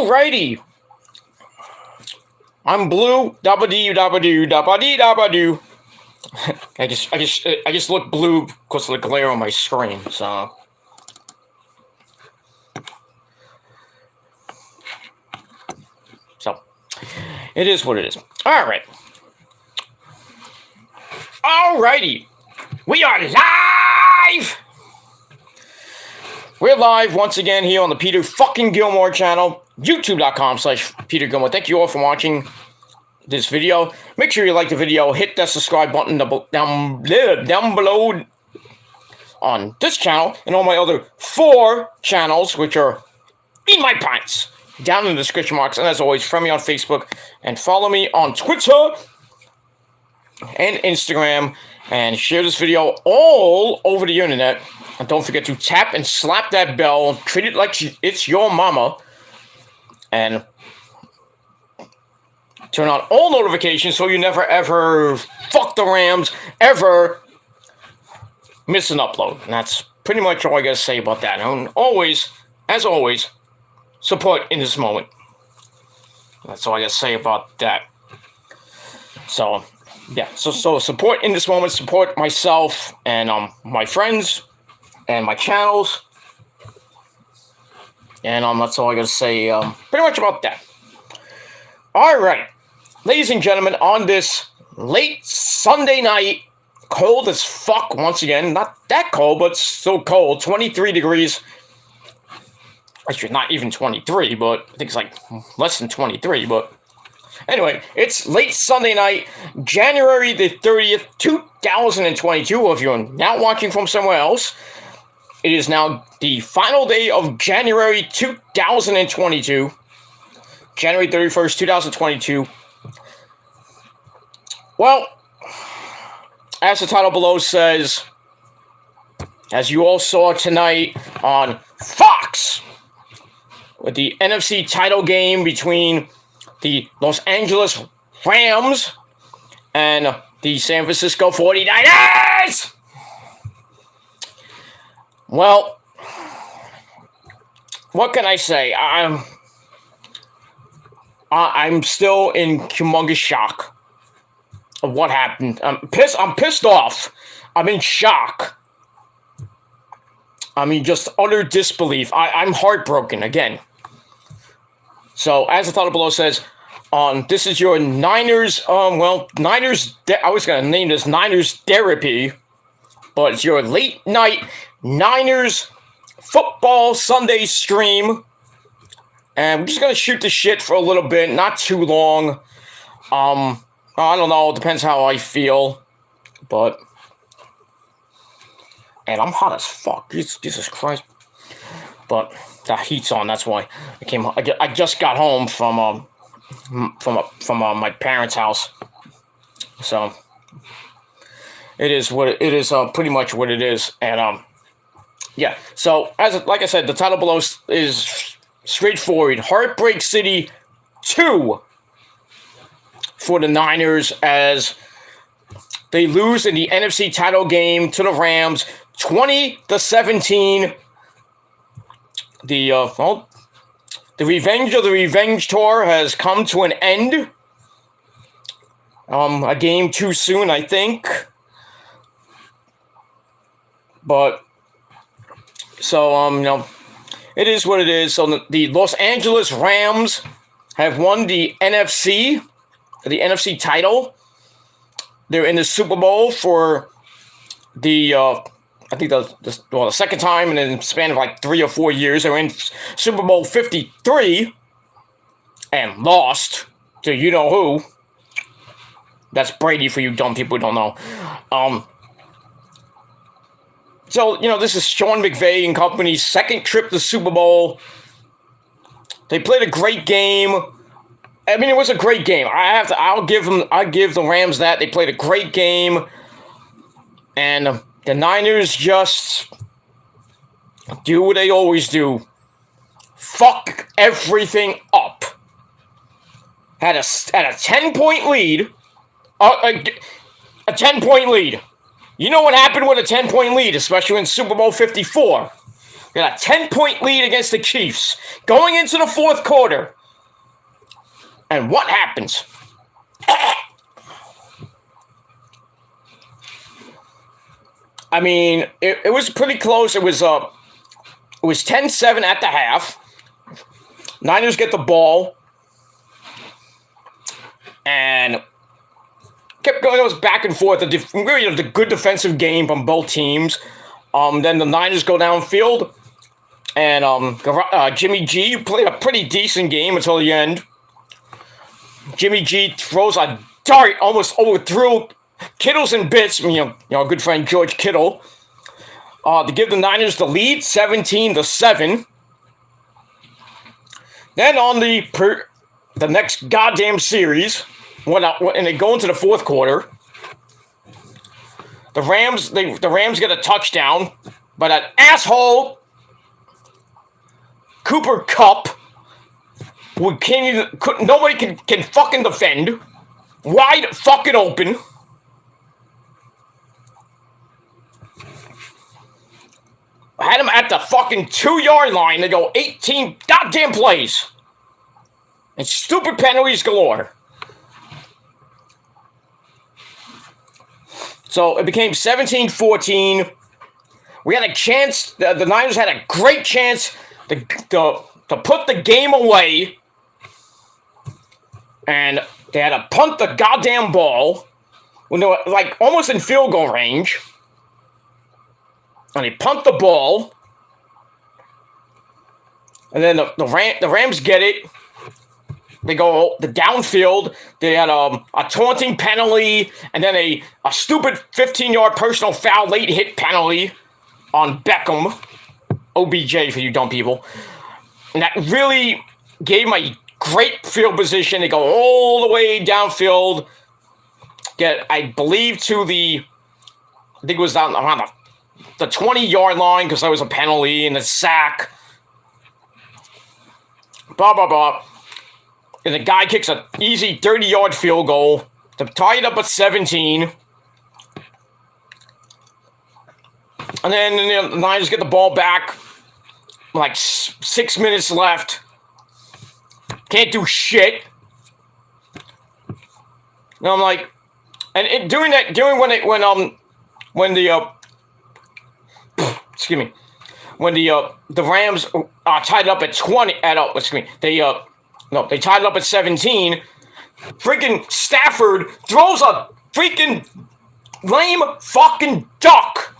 Alrighty. I'm blue. Dabba-dee-dabba-doo. I just look blue because of the glare on my screen. So it is what it is. All right. Alrighty. We are live. We're live once again here on the Peter fucking Gilmore channel, youtube.com/Peter Gilmore. Thank you all for watching this video. Make sure you like the video, hit that subscribe button down below on this channel and all my other 4 channels, which are in my pants, down in the description box. And as always, friend me on Facebook and follow me on Twitter and Instagram, and share this video all over the internet. And don't forget to tap and slap that bell. Treat it like it's your mama. And turn on all notifications so you never ever fuck the Rams, ever miss an upload. And that's pretty much all I gotta say about that. And always, as always, support in this moment. That's all I gotta say about that. So, yeah. So support in this moment. Support myself and my friends and my channels. And that's all I gotta say pretty much about that. Alright, ladies and gentlemen, on this late Sunday night, cold as fuck once again. Not that cold, but still cold. 23 degrees. Actually, not even 23, but I think it's like less than 23, but anyway, it's late Sunday night, January the 30th, 2022. If you're now watching from somewhere else, it is now the final day of January 2022. January 31st, 2022. Well, as the title below says, as you all saw tonight on Fox, with the NFC title game between the Los Angeles Rams and the San Francisco 49ers! Well, what can I say? I'm still in humongous shock of what happened. I'm pissed off. I'm in shock. I mean, just utter disbelief. I'm heartbroken again. So, as the title below says, this is your Niners, Niners, I was going to name this Niners Therapy, but it's your late night Niners football Sunday stream. And we're just going to shoot the shit for a little bit, not too long. I don't know, it depends how I feel, but, and I'm hot as fuck, Jesus Christ, but the heat's on, that's why I just got home from my parents' house, so, it is pretty much what it is, and, yeah, so, like I said, the title below is straightforward, Heartbreak City 2, for the Niners as they lose in the NFC title game to the Rams, 20-17. The revenge of the revenge tour has come to an end. A game too soon, I think. But so it is what it is. So the Los Angeles Rams have won the NFC title. They're in the Super Bowl for the I think the second time in a span of like 3 or 4 years. They're in Super Bowl 53 and lost to you know who. That's Brady for you dumb people who don't know. So this is Sean McVay and company's second trip to the Super Bowl. They played a great game. I mean, it was a great game. I'll give the Rams that. They played a great game. And the Niners just do what they always do. Fuck everything up. Had a 10-point lead. A 10-point lead. You know what happened with a 10-point lead, especially in Super Bowl 54. Got a 10-point lead against the Chiefs. Going into the fourth quarter. And what happens? I mean, it was pretty close. It was 10-7 at the half. Niners get the ball. And kept going. It was back and forth. Really, the good defensive game from both teams. Then the Niners go downfield. And Jimmy G played a pretty decent game until the end. Jimmy G throws a dart, almost overthrew Kittle's in bits. Our good friend George Kittle, to give the Niners the lead, 17-7. Then on the next goddamn series, and they go into the fourth quarter, the Rams get a touchdown, but an asshole Cooper Kupp, nobody can fucking defend, wide fucking open. I had him at the fucking 2-yard line. They go 18 goddamn plays. And stupid penalties galore. So it became 17-14. We had a chance. The Niners had a great chance to put the game away. And they had to punt the goddamn ball when they were like almost in field goal range. And they punt the ball. And then the Rams get it. They go the downfield. They had a taunting penalty. And then a stupid 15-yard personal foul late hit penalty on Beckham. OBJ for you dumb people. And that really gave them a great field position. They go all the way downfield. Get, I believe, to I think it was down around the 20-yard line because there was a penalty and a sack. Blah, blah, blah. And the guy kicks an easy 30-yard field goal to tie it up at 17. And then the Niners get the ball back. Like 6 minutes left. Can't do shit. And I'm like, and during the Rams tied it up at 20 they tied it up at 17. Freaking Stafford throws a freaking lame fucking duck.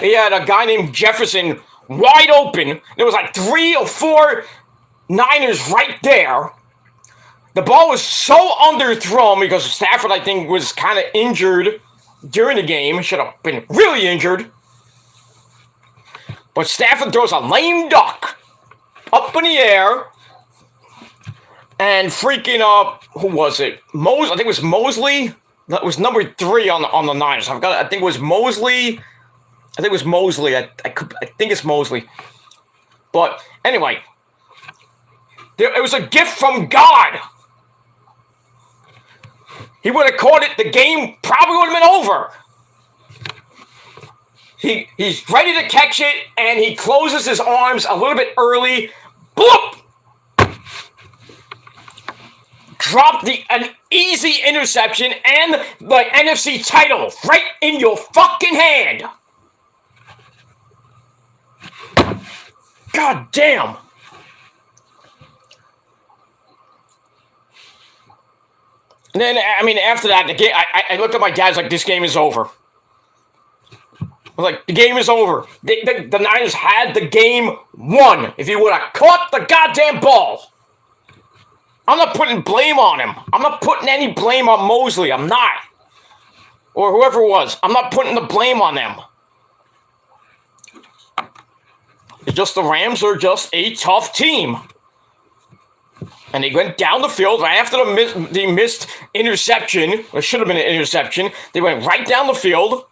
He had a guy named Jefferson wide open. There was like 3 or 4 Niners right there. The ball was so underthrown because Stafford, I think, was kind of injured during the game. Should have been really injured. But Stafford throws a lame duck up in the air. And freaking who was it? I think it was Mosley. That was number 3 on the Niners. I think it was Mosley. I think it's Mosley. But anyway, it was a gift from God. He would have caught it. The game probably would have been over. He's ready to catch it, and he closes his arms a little bit early. Bloop! Dropped an easy interception and the NFC title right in your fucking hand. God damn. And then, after that, the game, I looked at my guys like, this game is over. I was like, the game is over. The Niners had the game won. If you would have caught the goddamn ball. I'm not putting blame on him. I'm not putting any blame on Mosley. I'm not. Or whoever it was. I'm not putting the blame on them. It's just the Rams are just a tough team. And they went down the field right after the missed interception. It should have been an interception. They went right down the field.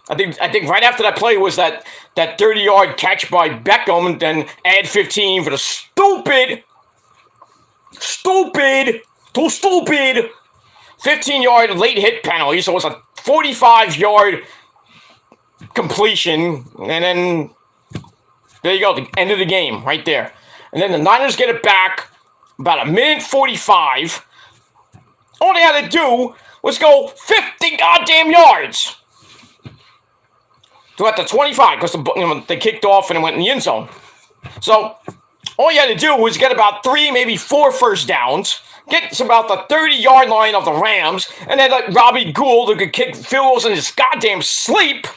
I think right after that play was that 30-yard catch by Beckham, and then add 15 for the stupid 15-yard late hit penalty. So it was a 45-yard completion, and then there you go, the end of the game right there. And then the Niners get it back. about a minute 45. All they had to do was go 50 goddamn yards to at the 25 because they kicked off and it went in the end zone. So all you had to do was get about 3, maybe 4 first downs, get to about the 30-yard line of the Rams, and then like Robbie Gould, who could kick field goals in his goddamn sleep,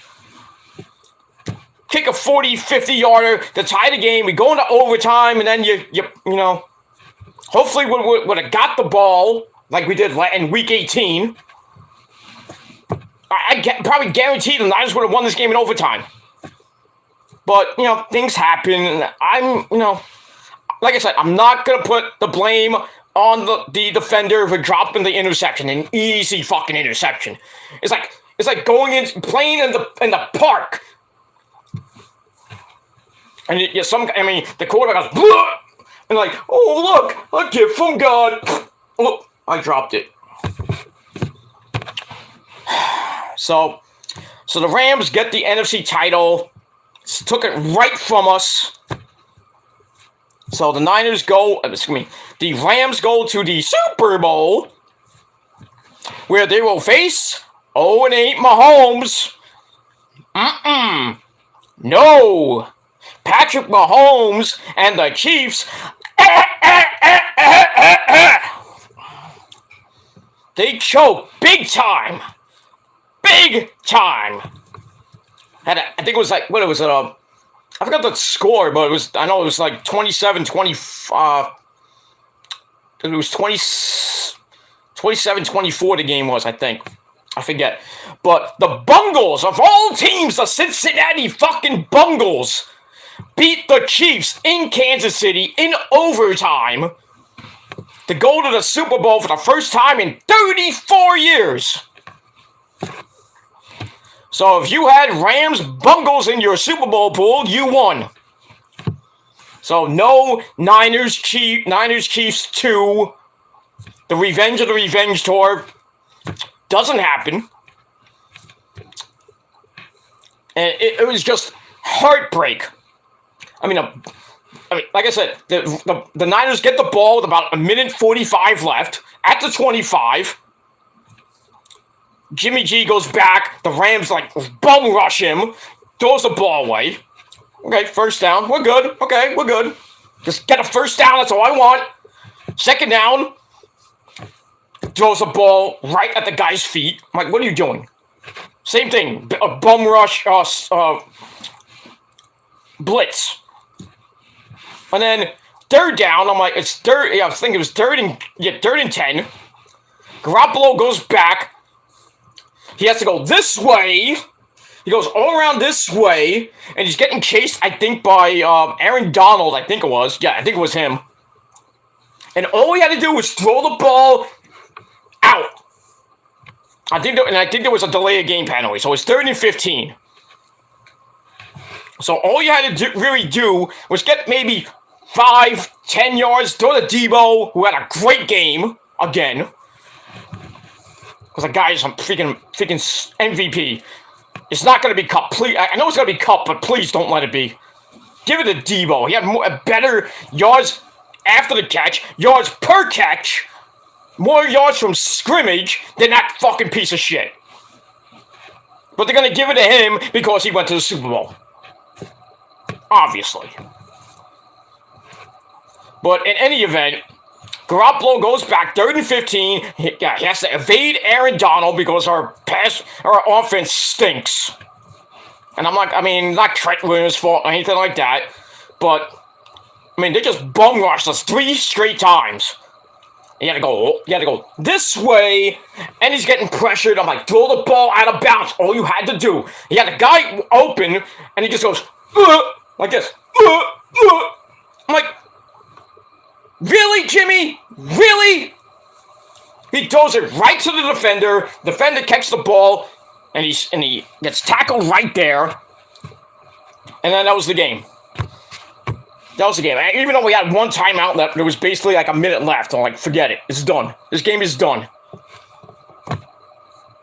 kick a 40, 50-yarder to tie the game. We go into overtime, and then you know, hopefully would have got the ball like we did in Week 18. I probably guarantee the Niners would have won this game in overtime. But, you know, things happen, and I'm, you know, like I said, I'm not going to put the blame on the defender for dropping the interception, an easy fucking interception. It's like going in, playing in the park. And the quarterback goes, bleh! And like, oh, look, a gift from God. Oh, I dropped it. So the Rams get the NFC title. Took it right from us. So the Niners go, the Rams go to the Super Bowl, where they will face 0-8 Mahomes. No. Patrick Mahomes and the Chiefs. They choke big time. Big time. I think it was like, what was it? I forgot the score, but I know it was like 27-20. It was 27-24 the game was, I think. I forget. But the Bungles, of all teams, the Cincinnati fucking Bungles, beat the Chiefs in Kansas City in overtime to go to the Super Bowl for the first time in 34 years. So if you had Rams Bungles in your Super Bowl pool, you won. So no Niners Chiefs 2. The Revenge of the Revenge Tour doesn't happen. And it was just heartbreak. I mean, like I said, the Niners get the ball with about a minute 45 left at the 25. Jimmy G goes back. The Rams, like, bum rush him. Throws the ball away. Okay, first down. We're good. Okay, we're good. Just get a first down. That's all I want. Second down. Throws the ball right at the guy's feet. I'm like, what are you doing? Same thing. A bum rush, blitz. And then third down. I'm like, it's third. Yeah, I was thinking it was third and 10. Garoppolo goes back. He has to go this way. He goes all around this way, and he's getting chased, I think, by Aaron Donald, I think it was. Yeah, I think it was him. And all he had to do was throw the ball out. I think there was a delay of game penalty, so it's 3rd and 15. So all you had to really do was get maybe 5-10 yards, throw to Debo, who had a great game again. Because the guy is a freaking MVP. It's not going to be Cup. Please, I know it's going to be Cup, but please don't let it be. Give it to Debo. He had better yards after the catch, yards per catch, more yards from scrimmage than that fucking piece of shit. But they're going to give it to him because he went to the Super Bowl. Obviously. But in any event, Garoppolo goes back 3rd and 15. He has to evade Aaron Donald because our offense stinks. And I'm like, not Trent Williams' fault or anything like that. But, they just bum rushed us 3 straight times. You had to go this way, and he's getting pressured. I'm like, throw the ball out of bounds. All you had to do. He had a guy open, and he just goes, like this. I'm like, really, Jimmy? Really? He throws it right to the defender. Defender catches the ball, and he gets tackled right there. And then that was the game. That was the game. Even though we had one timeout left, there was basically like a minute left. I'm like, forget it. It's done. This game is done.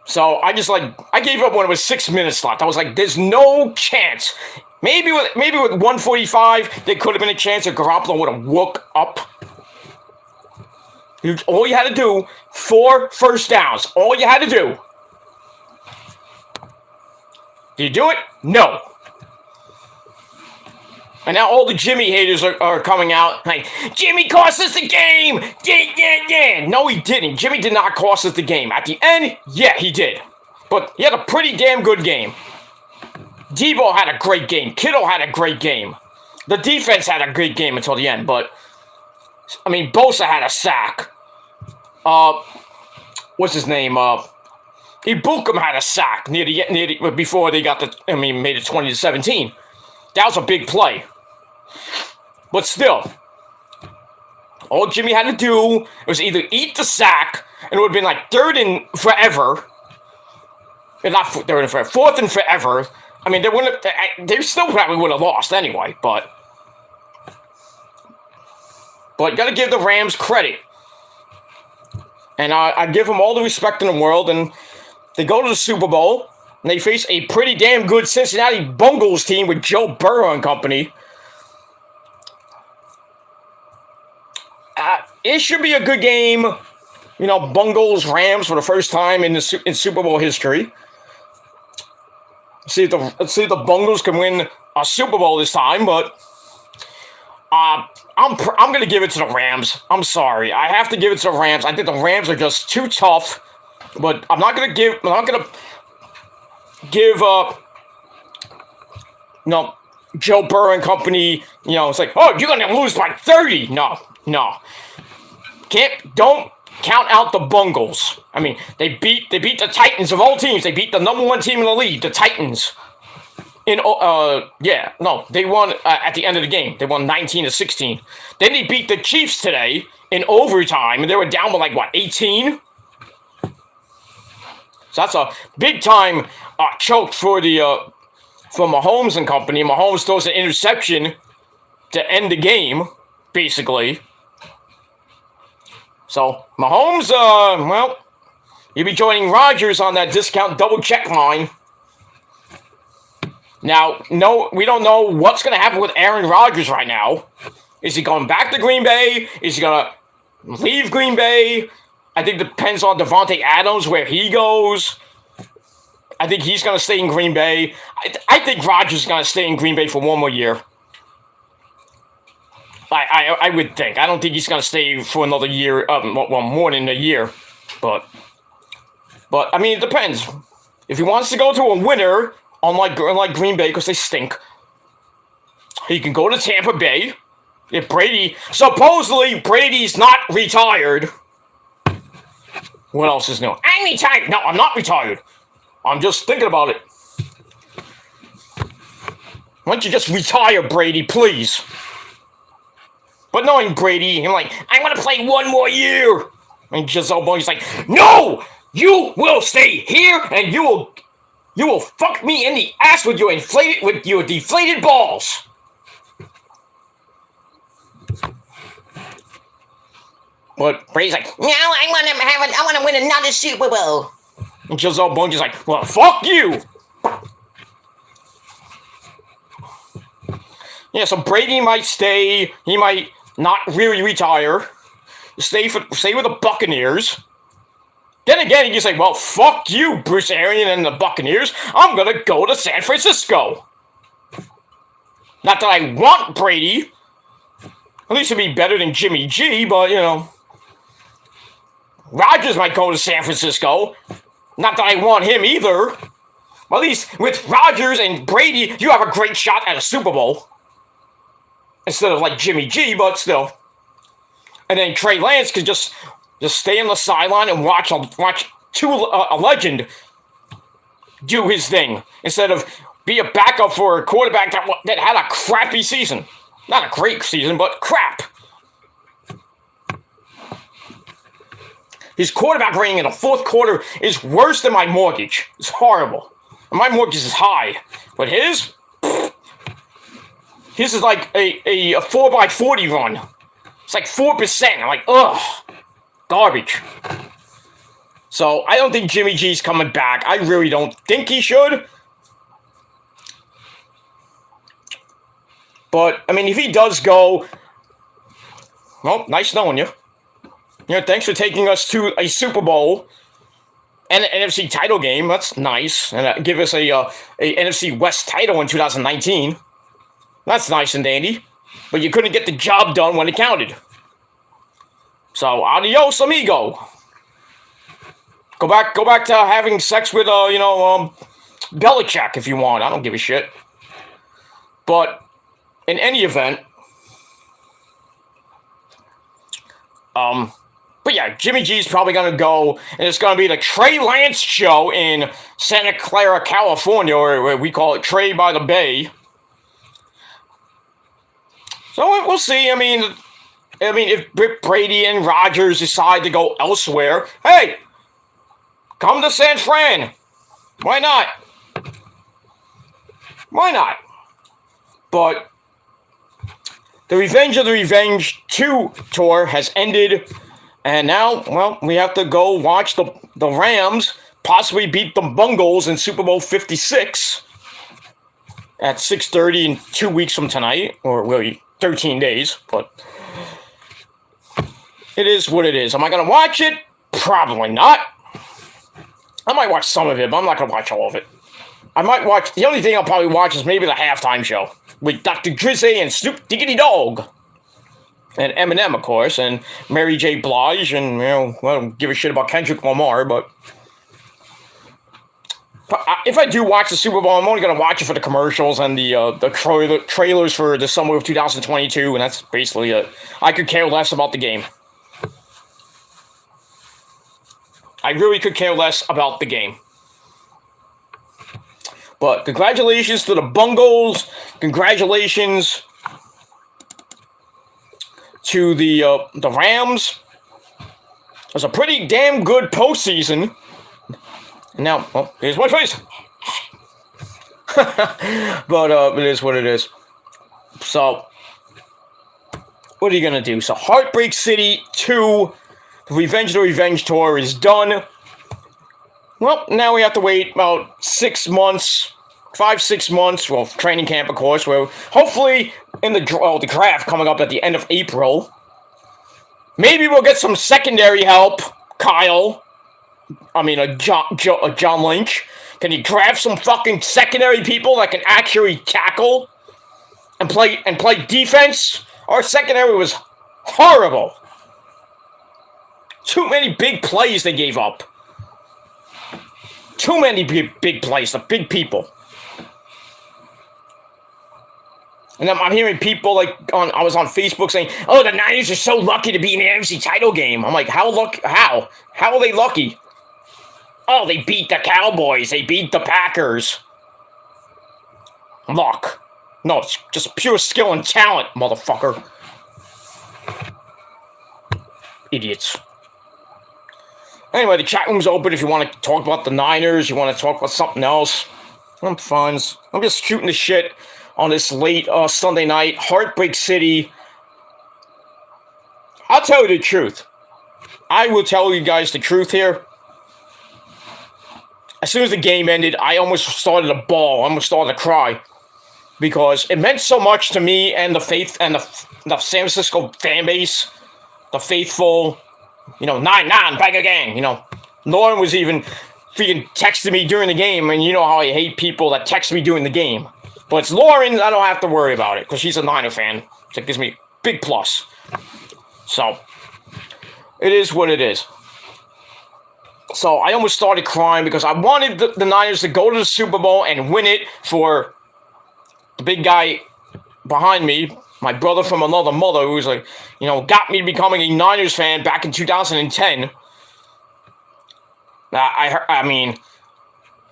So I gave up when it was 6 minutes left. I was like, there's no chance. Maybe with 145, there could have been a chance that Garoppolo would have woke up. All you had to do, 4 first downs. All you had to do. Did you do it? No. And now all the Jimmy haters are coming out like, Jimmy cost us the game! Yeah. No, he didn't. Jimmy did not cost us the game. At the end, yeah, he did. But he had a pretty damn good game. Debo had a great game. Kittle had a great game. The defense had a great game until the end, but, I mean, Bosa had a sack. What's his name? Ibukam had a sack before they made it 20-17. That was a big play. But still, all Jimmy had to do was either eat the sack, and it would have been like 3rd and forever. Not 3rd and forever, 4th and forever. I mean, they still probably would have lost anyway, but you got to give the Rams credit. And I give them all the respect in the world, and they go to the Super Bowl, and they face a pretty damn good Cincinnati Bengals team with Joe Burrow and company. It should be a good game. You know, Bengals-Rams for the first time in Super Bowl history. Let's see if the Bengals can win a Super Bowl this time, but I'm going to give it to the Rams. I'm sorry. I have to give it to the Rams. I think the Rams are just too tough, but I'm not going to give Joe Burrow and company, it's like, oh, you're going to lose by 30. No. Don't count out the Bengals. I mean, they beat the Titans of all teams. They beat the number 1 team in the league, the Titans. They won at the end of the game. They won 19-16. Then they beat the Chiefs today in overtime, and they were down by 18? So that's a big time choke for Mahomes and company. Mahomes throws an interception to end the game, basically. So, Mahomes, you'll be joining Rodgers on that discount double check line. Now, no, we don't know what's going to happen with Aaron Rodgers right now. Is he going back to Green Bay? Is he going to leave Green Bay? I think it depends on Devontae Adams, where he goes. I think he's going to stay in Green Bay. I think Rodgers is going to stay in Green Bay for 1 more year. I would think. I don't think he's going to stay for another year, more than a year. But I mean, it depends. If he wants to go to a winner, unlike Green Bay, because they stink, he can go to Tampa Bay. If supposedly Brady's not retired. What else is new? I'm retired. No, I'm not retired. I'm just thinking about it. Why don't you just retire, Brady, please? But knowing Brady, I'm like, I want to play 1 more year. And Giselle Bundchen's like, no! You will stay here, and you will fuck me in the ass with your deflated balls. But Brady's like, no, I want to win another Super Bowl. And Giselle Bundchen's like, well, fuck you. Yeah, so Brady might stay. He might not really retire. Stay with the Buccaneers. Then again, he can say, well, fuck you, Bruce Arians and the Buccaneers. I'm going to go to San Francisco. Not that I want Brady. At least it'd be better than Jimmy G, but, Rodgers might go to San Francisco. Not that I want him either. But at least with Rodgers and Brady, you have a great shot at a Super Bowl. Instead of like Jimmy G, but still. And then Trey Lance could just stay on the sideline and watch a legend do his thing. Instead of be a backup for a quarterback that had a crappy season. Not a great season, but crap. His quarterback rating in the 4th quarter is worse than my mortgage. It's horrible. And my mortgage is high. But his is like a 4x40 run. It's like 4%. I'm like, ugh. Garbage. So, I don't think Jimmy G's coming back. I really don't think he should. But, I mean, if he does go, well, nice knowing you. Thanks for taking us to a Super Bowl and an NFC title game. That's nice. And give us a NFC West title in 2019. That's nice and dandy. But you couldn't get the job done when it counted. So, adios, amigo. Go back to having sex with, Belichick if you want. I don't give a shit. But, in any event, but yeah, Jimmy G's probably going to go, and it's going to be the Trey Lance show in Santa Clara, California, or we call it Trey by the Bay. So we'll see. I mean, if Brady and Rodgers decide to go elsewhere, hey, come to San Fran. Why not? Why not? But the Revenge of the Revenge 2 tour has ended, and now, well, we have to go watch the Rams possibly beat the Bungles in Super Bowl 56 at 6:30 in 2 weeks from tonight, or really 13 days, but it is what it is. Am I going to watch it? Probably not. I might watch some of it, but I'm not going to watch all of it. I might watch, the only thing I'll probably watch is maybe the halftime show with Dr. Drizzy and Snoop Diggity Dogg. And Eminem, of course, and Mary J. Blige, and, I don't give a shit about Kendrick Lamar, but if I do watch the Super Bowl, I'm only going to watch it for the commercials and the trailers for the summer of 2022, and that's basically it. I could care less about the game. I really could care less about the game. But congratulations to the Bungles. Congratulations to the Rams. It was a pretty damn good postseason. And now, well, here's my face. But it is what it is. So, what are you going to do? So, Heartbreak City 2, the Revenge of the Revenge tour is done. Well, now we have to wait about 6 months, 5-6 months, well, training camp, of course, where hopefully in the draft coming up at the end of April, maybe we'll get some secondary help, Kyle. I mean, John Lynch. Can you grab some fucking secondary people that can actually tackle and play defense? Our secondary was horrible. Too many big plays they gave up. Too many big plays, the big people. And I'm hearing people I was on Facebook saying, "Oh, the Niners are so lucky to be in the NFC title game." I'm like, how are they lucky? Oh, they beat the Cowboys. They beat the Packers. Luck. No, it's just pure skill and talent, motherfucker. Idiots. Anyway, the chat room's open if you want to talk about the Niners, you want to talk about something else. I'm fine. I'm just shooting the shit on this late Sunday night. Heartbreak City. I'll tell you the truth. I will tell you guys the truth here. As soon as the game ended, I almost started to bawl. I almost started to cry. Because it meant so much to me and the faith and the San Francisco fan base. The faithful, 9-9, back again. Lauren was even freaking texting me during the game. And you know how I hate people that text me during the game. But it's Lauren, I don't have to worry about it. Because she's a Niner fan. So it gives me a big plus. So, it is what it is. So I almost started crying because I wanted the Niners to go to the Super Bowl and win it for the big guy behind me, my brother from another mother, who's got me becoming a Niners fan back in 2010. I mean,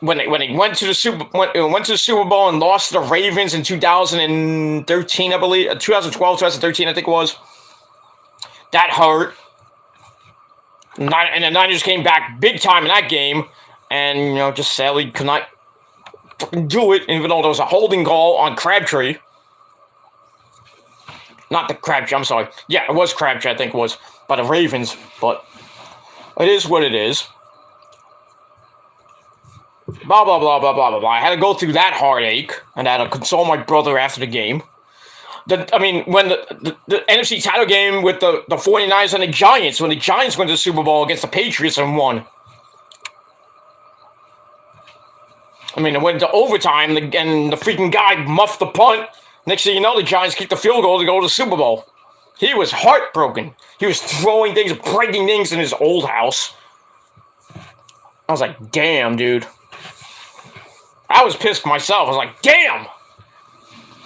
when they went to the Super Bowl and lost to the Ravens in 2013, I believe, 2012, 2013, I think it was. That hurt. And the Niners came back big time in that game, and just sadly could not do it, even though there was a holding call on Crabtree. Not the Crabtree, I'm sorry. Yeah, it was Crabtree, I think it was, by the Ravens, but it is what it is. Blah, blah, blah, blah, blah, blah, blah. I had to go through that heartache, and I had to console my brother after the game. when the NFC title game with the 49ers and the Giants, when the Giants went to the Super Bowl against the Patriots and won. I mean, it went into overtime, and the freaking guy muffed the punt. Next thing you know, the Giants kicked the field goal to go to the Super Bowl. He was heartbroken. He was throwing things, breaking things in his old house. I was like, damn, dude. I was pissed myself. I was like, damn.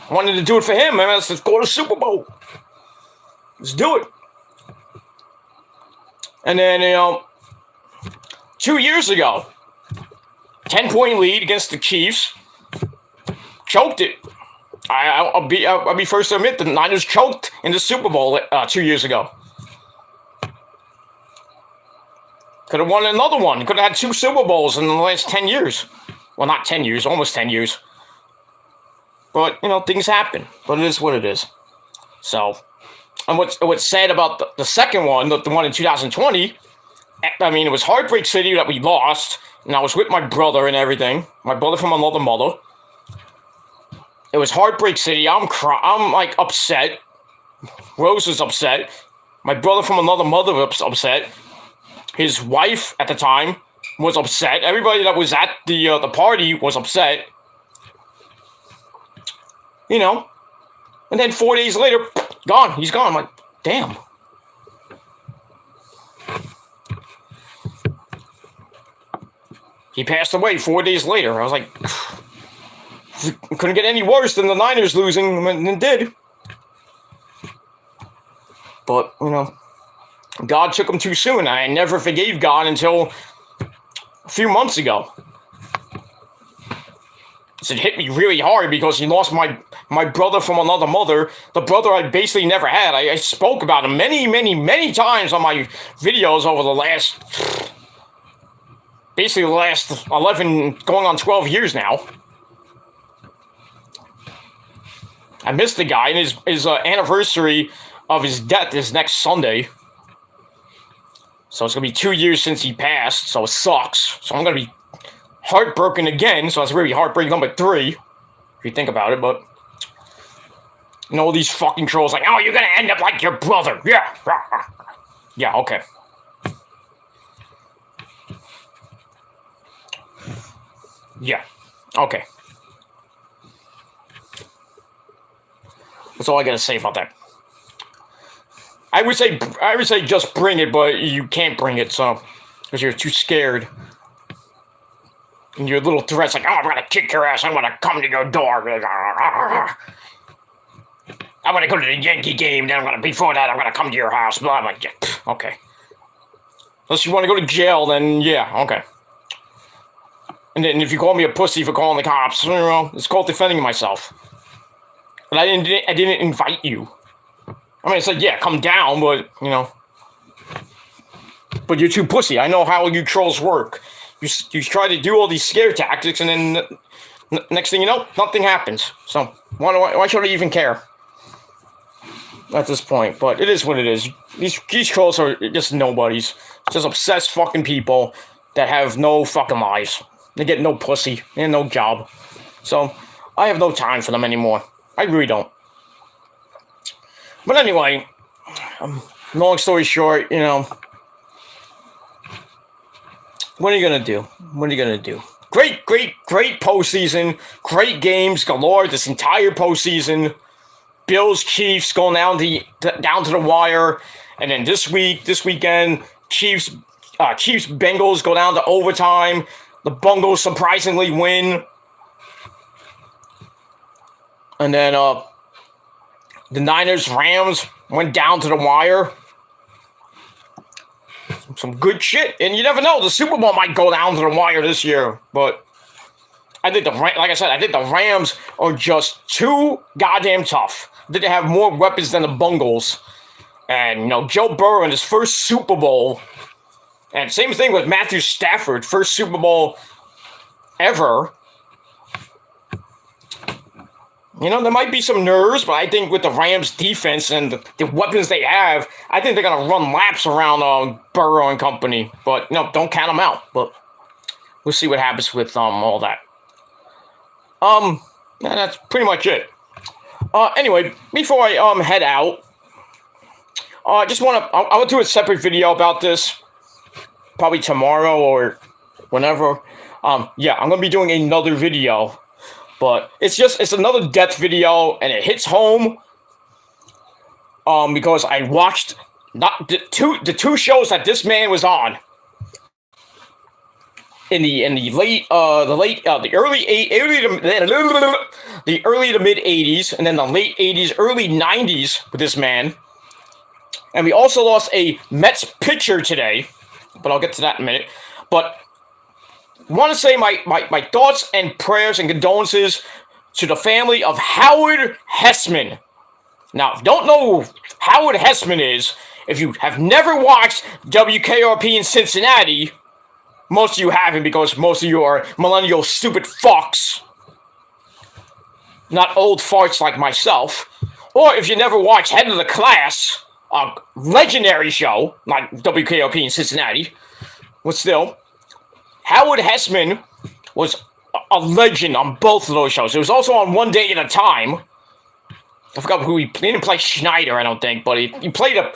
I wanted to do it for him, man. Let's go to the Super Bowl. Let's do it. And then, 2 years ago, 10-point lead against the Chiefs. Choked it. I'll be first to admit the Niners choked in the Super Bowl 2 years ago. Could have won another one. Could have had 2 Super Bowls in the last 10 years. Well, not 10 years, almost 10 years. But, things happen. But it is what it is. So, and what's sad about the second one, the one in 2020, I mean, it was Heartbreak City that we lost, and I was with my brother and everything. My brother from another mother. It was Heartbreak City. I'm like upset. Rose is upset. My brother from another mother was upset. His wife at the time was upset. Everybody that was at the party was upset. And then 4 days later, gone. He's gone. I'm like, damn. He passed away 4 days later. I was like, couldn't get any worse than the Niners losing, and it did. But, God took him too soon. I never forgave God until a few months ago. It hit me really hard because he lost my brother from another mother, the brother I basically never had. I spoke about him many, many, many times on my videos over the last 11, going on 12 years now. I missed the guy, and his anniversary of his death is next Sunday. So it's going to be 2 years since he passed, so it sucks. So I'm going to be heartbroken again, so that's really heartbreak number 3, if you think about it, but all these fucking trolls like, oh, you're going to end up like your brother. Yeah. Yeah, okay. Yeah, okay. That's all I got to say about that. I would say just bring it, but you can't bring it, so, because you're too scared. And your little threats like, oh, I'm going to kick your ass. I'm going to come to your door. I'm going to go to the Yankee game. Then before that, I'm going to come to your house. Blah, I'm like, yeah, okay. Unless you want to go to jail, then yeah, okay. And then if you call me a pussy for calling the cops, it's called defending myself. But I didn't invite you. I mean, I said, yeah, come down, but, but you're too pussy. I know how you trolls work. You try to do all these scare tactics, and then next thing you know, nothing happens. So why should I even care at this point? But it is what it is. These trolls are just nobodies. Just obsessed fucking people that have no fucking lives. They get no pussy and no job. So I have no time for them anymore. I really don't. But anyway, long story short, what are you going to do? What are you going to do? Great postseason. Great games galore this entire postseason. Bills, Chiefs going down to the wire. And then this weekend, Chiefs, Bengals go down to overtime. The Bungles surprisingly win. And then the Niners, Rams went down to the wire. Some good shit, and you never know. The Super Bowl might go down to the wire this year, but I think like I said, I think the Rams are just too goddamn tough. I think they have more weapons than the Bungles, and Joe Burrow in his first Super Bowl, and same thing with Matthew Stafford, first Super Bowl ever. There might be some nerves, but I think with the Rams' defense and the weapons they have, I think they're going to run laps around Burrow and company. But, don't count them out. But we'll see what happens with all that. Yeah, that's pretty much it. Anyway, before I head out, I just want to. I will do a separate video about this, probably tomorrow or whenever. Yeah, I'm gonna be doing another video, but it's another death video, and it hits home. Because I watched not the two shows that this man was on in the early to mid 80s, and then the late 80s, early 90s with this man. And we also lost a Mets pitcher today, but I'll get to that in a minute. But I want to say my thoughts and prayers and condolences to the family of Howard Hessman. Now, if you don't know who Howard Hessman is, if you have never watched WKRP in Cincinnati, most of you haven't because most of you are millennial stupid fucks, not old farts like myself. Or if you never watched Head of the Class, a legendary show, like WKRP in Cincinnati, but still, Howard Hessman was a legend on both of those shows. It was also on One Day at a Time. I forgot who he didn't play Schneider, I don't think, but he played a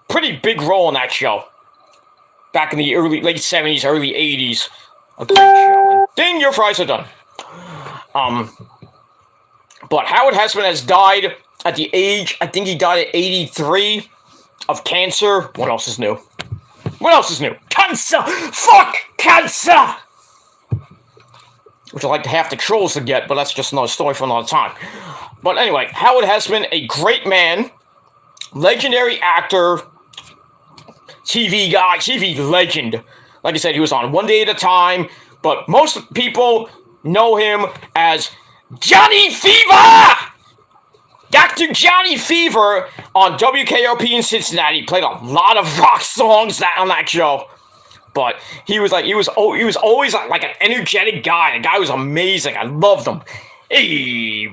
pretty big role in that show. Back in the late 70s, early 80s. A great show. And ding, your fries are done. But Howard Hessman has died at the age, I think he died at 83 of cancer. What else is new? What else is new? Cancer! Fuck! Cancer! Which I like half the trolls to get, but that's just another story for another time. But anyway, Howard Hessman, a great man, legendary actor, TV guy, TV legend. Like I said, he was on One Day at a Time, but most people know him as Johnny Fever! Dr. Johnny Fever on WKRP in Cincinnati. Played a lot of rock songs on that show. But he was always like an energetic guy. The guy was amazing. I loved him. Hey,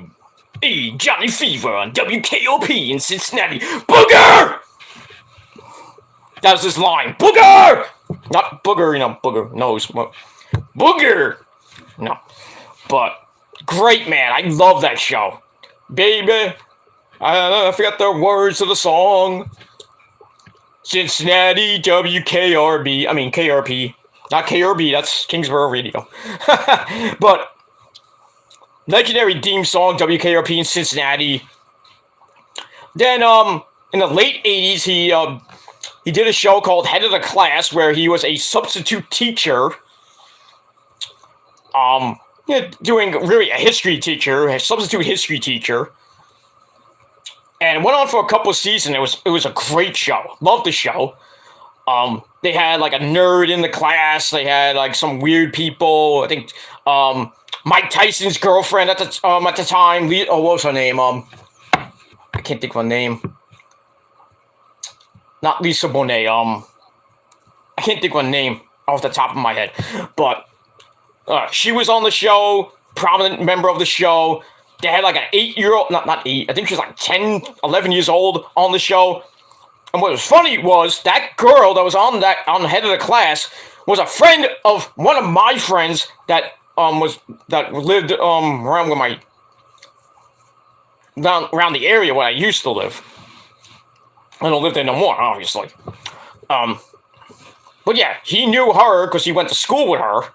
Johnny Fever on WKOP in Cincinnati. Booger! That was his line. Booger! Not booger, booger nose. Booger! No. But, great man. I love that show. Baby, I forgot the words of the song. Cincinnati, WKRB. I mean, KRP. Not KRB, that's Kingsborough Radio. But, legendary theme song, WKRP in Cincinnati. Then, in the late 80s, he did a show called Head of the Class, where he was a substitute teacher. Doing really a substitute history teacher. And went on for a couple of seasons. It was a great show. Loved the show. They had like a nerd in the class. They had like some weird people. I think, Mike Tyson's girlfriend at the time. What was her name? I can't think of her name. Not Lisa Bonet. I can't think of her name off the top of my head. But she was on the show. Prominent member of the show. They had like an 8-year-old, not 8, I think she was like 10, 11 years old on the show. And what was funny was that girl that was on the Head of the Class was a friend of one of my friends that lived around the area where I used to live. I don't live there no more, obviously. But yeah, he knew her because he went to school with her.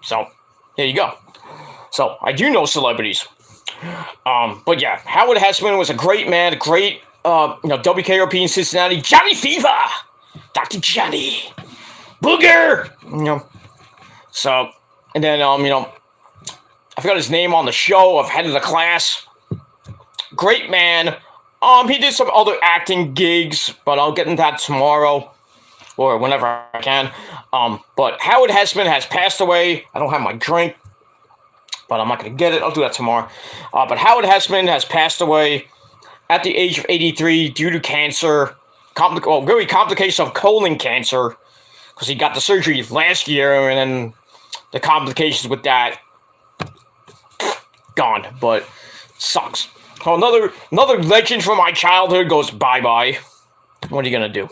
So, there you go. So, I do know celebrities. But yeah, Howard Hessman was a great man, a great, WKRP in Cincinnati. Johnny Fever! Dr. Johnny! Booger! So, and then, I forgot his name on the show of Head of the Class. Great man. He did some other acting gigs, but I'll get into that tomorrow. Or whenever I can. But Howard Hessman has passed away. I don't have my drink. But I'm not going to get it. I'll do that tomorrow. But Howard Hessman has passed away at the age of 83 due to cancer. Complication of colon cancer. Because he got the surgery last year, and then the complications with that, gone. But sucks. So another legend from my childhood goes bye-bye. What are you going to do?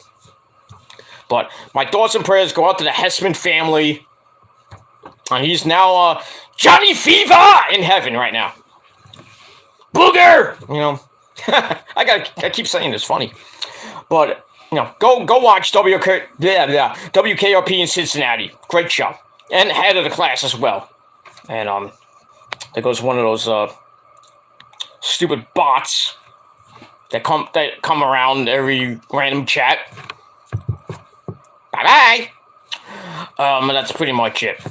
But my thoughts and prayers go out to the Hessman family. And he's now Johnny Fever in heaven right now. Booger! You know, I keep saying this, funny. But, you know, go watch WKRP in Cincinnati. Great show. And head of the class as well. And, there goes one of those, stupid bots that come around every random chat. Bye-bye! That's pretty much it.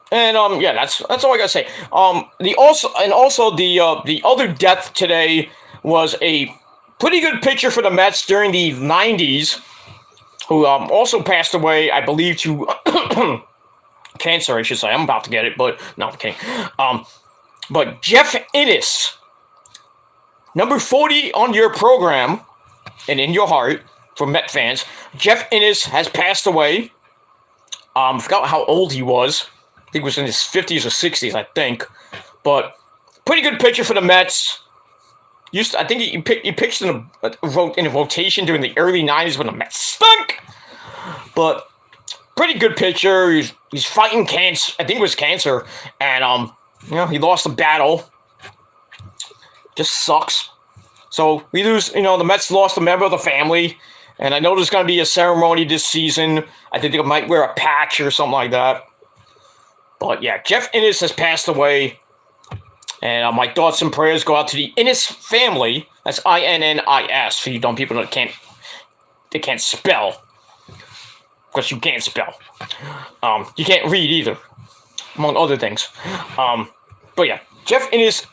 And yeah, that's all I gotta say. The other death today was a pretty good pitcher for the Mets during the 90s, who also passed away, I believe, to cancer, I should say. I'm about to get it, but no, I'm kidding. But Jeff Innis, number 40 on your program and in your heart for Met fans, Jeff Innis has passed away. I forgot how old he was. I think it was in his 50s or 60s, I think. But pretty good pitcher for the Mets. I think he pitched in a rotation during the early 90s when the Mets stunk. But pretty good pitcher. He's fighting cancer. I think it was cancer. And, he lost the battle. Just sucks. So we lose, the Mets lost a member of the family. And I know there's going to be a ceremony this season. I think they might wear a patch or something like that. But yeah, Jeff Innis has passed away. And my thoughts and prayers go out to the Innis family. That's INNIS for you dumb people that can't spell. Because you can't spell. You can't read either. Among other things. But yeah, Jeff Innis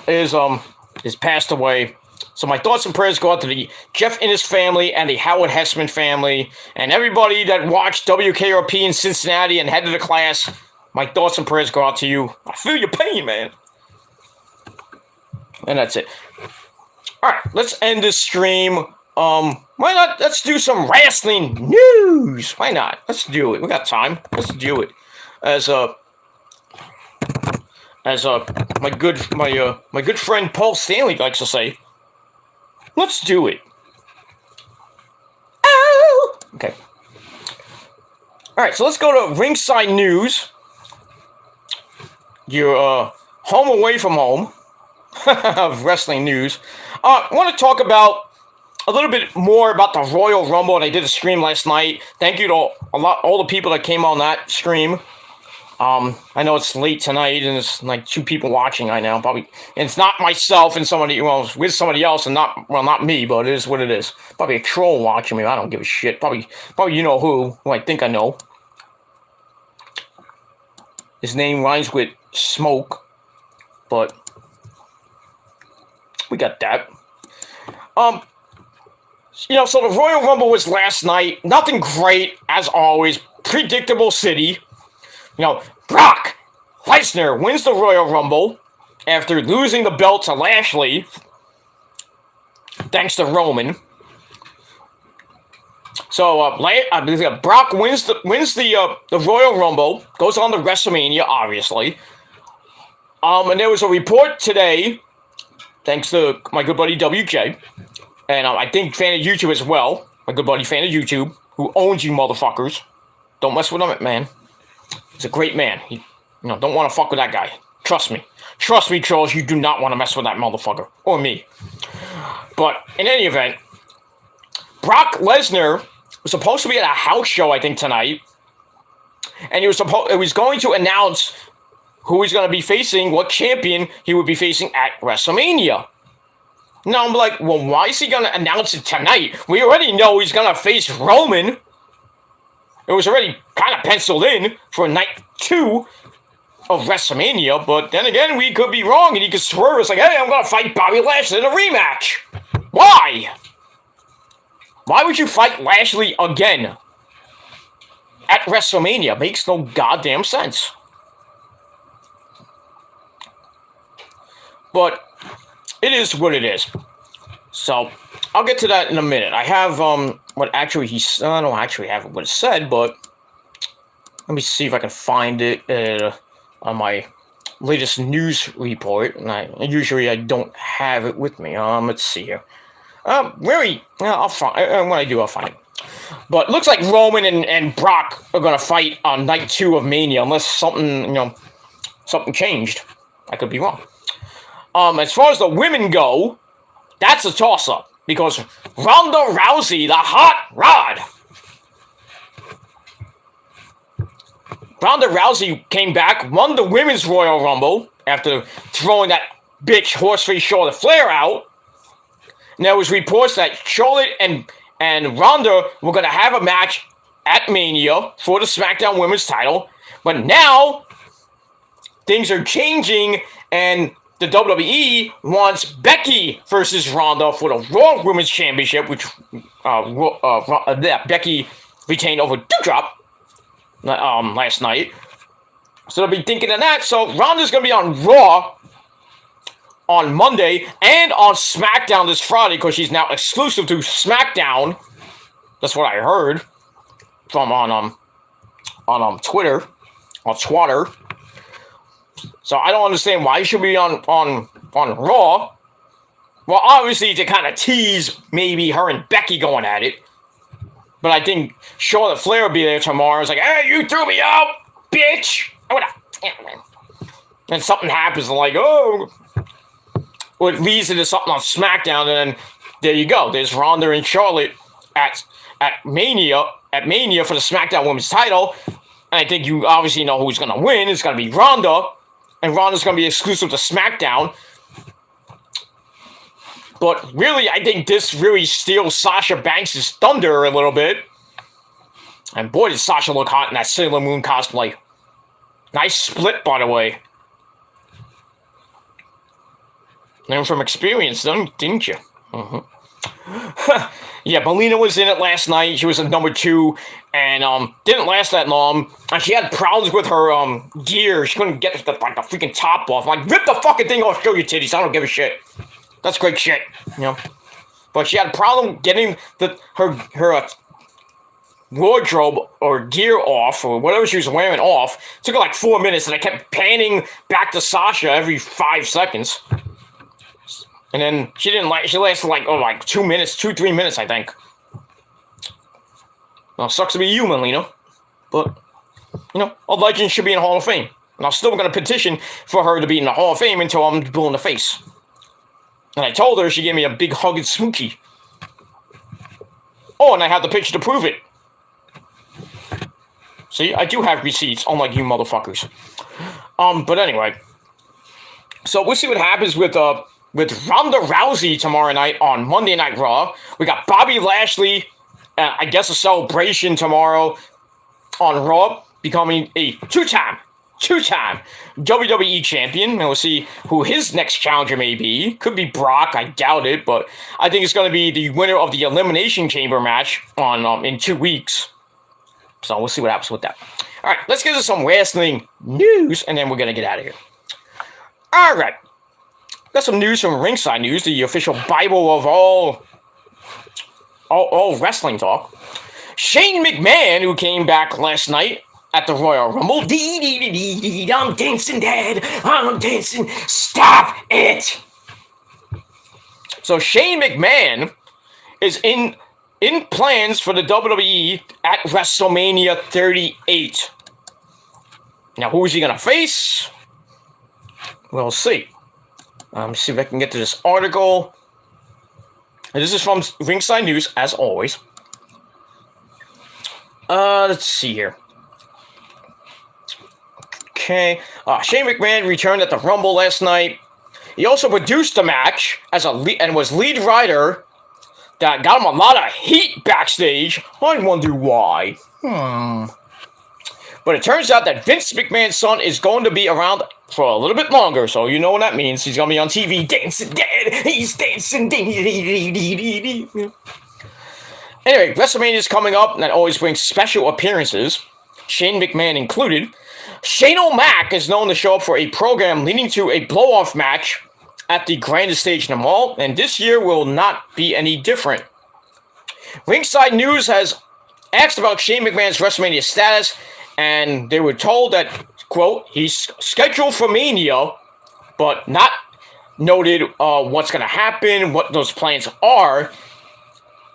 is passed away. So my thoughts and prayers go out to the Jeff Innis family and the Howard Hessman family and everybody that watched WKRP in Cincinnati and head of the class. My thoughts and prayers go out to you. I feel your pain, man. And that's it. All right, let's end this stream. Why not? Let's do some wrestling news. Why not? Let's do it. We got time. Let's do it. As my good friend Paul Stanley likes to say. Let's do it. Ow! Okay. All right, so let's go to Ringside News. Your home away from home of wrestling news. I want to talk about a little bit more about the Royal Rumble, and I did a stream last night. Thank you to all the people that came on that stream. I know it's late tonight, and it's like 2 people watching right now. Probably, and it's not myself and somebody, with somebody else, and not me, but it is what it is. Probably a troll watching me. I don't give a shit. Probably you know who I think I know. His name rhymes with smoke, but we got that. So the Royal Rumble was last night. Nothing great, as always. Predictable city. Brock Lesnar wins the Royal Rumble after losing the belt to Lashley, thanks to Roman. So Brock wins the Royal Rumble, goes on to WrestleMania, obviously. And there was a report today, thanks to my good buddy WJ, and I think fan of YouTube as well, my good buddy fan of YouTube, who owns you motherfuckers. Don't mess with him, man. He's a great man. Don't want to fuck with that guy. Trust me. Trust me, trolls, you do not want to mess with that motherfucker. Or me. But, in any event, Brock Lesnar was supposed to be at a house show, I think, tonight. And he was going to announce who he's going to be facing, what champion he would be facing at WrestleMania. Now, I'm like, well, why is he going to announce it tonight? We already know he's going to face Roman. It was already kind of penciled in for night 2 of WrestleMania, but then again, we could be wrong, and he could swerve. It's like, hey, I'm going to fight Bobby Lashley in a rematch. Why? Why would you fight Lashley again at WrestleMania? Makes no goddamn sense. But it is what it is. So, I'll get to that in a minute. I have, what actually I don't actually have what it said, but let me see if I can find it on my latest news report. And usually I don't have it with me. Let's see here. I'll find, when I do, I'll find it. But it looks like Roman and Brock are going to fight on night 2 of Mania, unless something changed. I could be wrong. As far as the women go, that's a toss-up. Because Ronda Rousey, the hot rod. Ronda Rousey came back, won the Women's Royal Rumble after throwing that bitch horseface Charlotte Flair out. And there was reports that Charlotte and Ronda were going to have a match at Mania for the SmackDown Women's title. But now, things are changing, and the WWE wants Becky versus Ronda for the Raw Women's Championship, which Becky retained over Doudrop last night. So they'll be thinking of that. So Ronda's going to be on Raw on Monday and on SmackDown this Friday because she's now exclusive to SmackDown. That's what I heard from on Twitter, on Twatter. So I don't understand why she should be on Raw. Well, obviously to kind of tease maybe her and Becky going at it. But I think Charlotte Flair will be there tomorrow. It's like, hey, you threw me out, bitch. And something happens like, oh. Or it leads into something on SmackDown, and then there you go. There's Ronda and Charlotte at Mania for the SmackDown Women's title. And I think you obviously know who's going to win. It's going to be Ronda. And Ronda's going to be exclusive to SmackDown. But really, I think this really steals Sasha Banks' thunder a little bit. And boy, did Sasha look hot in that Sailor Moon cosplay. Nice split, by the way. Learned from experience, didn't you? Yeah, Melina was in it last night. She was at number 2, and didn't last that long. And she had problems with her gear. She couldn't get the freaking top off. I'm like, rip the fucking thing off, show your titties. I don't give a shit. That's great shit, you know. But she had a problem getting her wardrobe or gear off, or whatever she was wearing off. It took her like 4 minutes, and I kept panning back to Sasha every 5 seconds. And then she lasted like 2 minutes, 2-3 minutes, I think. Well, sucks to be you, Melina. But, you know, a legend should be in the Hall of Fame. And I'm still going to petition for her to be in the Hall of Fame until I'm blue in the face. And I told her, she gave me a big hug and smoochie. Oh, and I have the picture to prove it. See, I do have receipts, unlike you motherfuckers. But anyway. So we'll see what happens with Ronda Rousey tomorrow night on Monday Night Raw. We got Bobby Lashley, I guess a celebration tomorrow on Raw, becoming a two-time WWE champion. And we'll see who his next challenger may be. Could be Brock, I doubt it, but I think it's going to be the winner of the Elimination Chamber match in 2 weeks. So we'll see what happens with that. All right, let's get to some wrestling news, and then we're going to get out of here. All right. Got some news from Ringside News, the official Bible of all wrestling talk. Shane McMahon, who came back last night at the Royal Rumble. I'm dancing, Dad. I'm dancing. Stop it. So Shane McMahon is in plans for the WWE at WrestleMania 38. Now, who is he going to face? We'll see. See if I can get to this article. And this is from Ringside News, as always. Let's see here. Okay. Shane McMahon returned at the Rumble last night. He also produced the match and was lead writer. That got him a lot of heat backstage. I wonder why. But it turns out that Vince McMahon's son is going to be around for a little bit longer, so you know what that means. He's going to be on TV dancing, Dad. He's dancing. Anyway, WrestleMania is coming up, and that always brings special appearances, Shane McMahon included. Shane O'Mac is known to show up for a program leading to a blow-off match at the grandest stage in the mall, and this year will not be any different. Ringside News has asked about Shane McMahon's WrestleMania status, and they were told that, quote, he's scheduled for Mania, but not noted what's going to happen, what those plans are.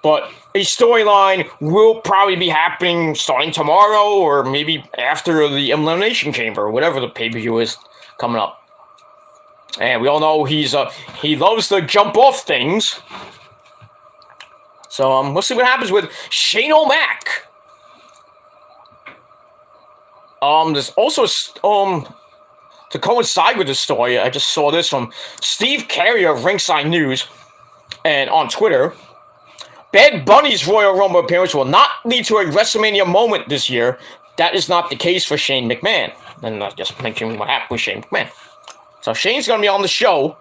But a storyline will probably be happening starting tomorrow or maybe after the Elimination Chamber, or whatever the pay-per-view is coming up. And we all know he loves to jump off things. So we'll see what happens with Shane O'Mac. There's also to coincide with the story, I just saw this from Steve Carrier of Ringside News and on Twitter. Bad Bunny's Royal Rumble appearance will not lead to a WrestleMania moment this year. That is not the case for Shane McMahon. And I just mentioned what happened with Shane McMahon. So Shane's going to be on the show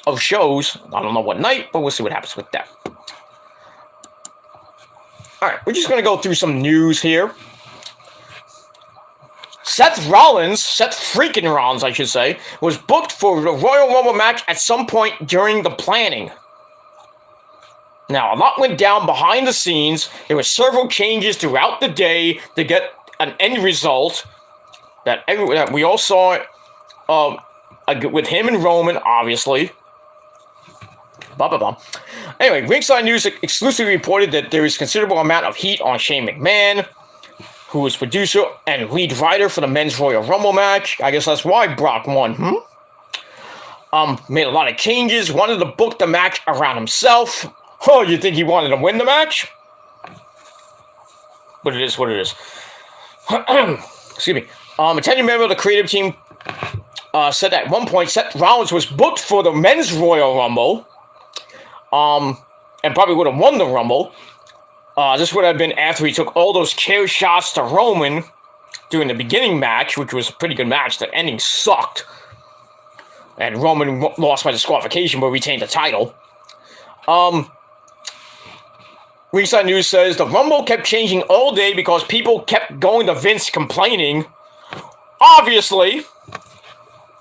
of shows. I don't know what night, but we'll see what happens with that. Alright, we're just going to go through some news here. Seth freaking Rollins, I should say, was booked for the Royal Rumble match at some point during the planning. Now, a lot went down behind the scenes. There were several changes throughout the day to get an end result that we all saw with him and Roman, obviously. Blah, blah, blah. Anyway, Ringside News exclusively reported that there is considerable amount of heat on Shane McMahon, who is producer and lead writer for the Men's Royal Rumble match. I guess that's why Brock won, made a lot of changes, wanted to book the match around himself. Oh, you think he wanted to win the match? But it is what it is. Excuse me. A tenured member of the creative team said at one point Seth Rollins was booked for the Men's Royal Rumble, and probably would have won the Rumble. This would have been after he took all those chair shots to Roman during the beginning match, which was a pretty good match. The ending sucked. And Roman lost by disqualification, but retained the title. Ringside News says, the Rumble kept changing all day because people kept going to Vince complaining. Obviously,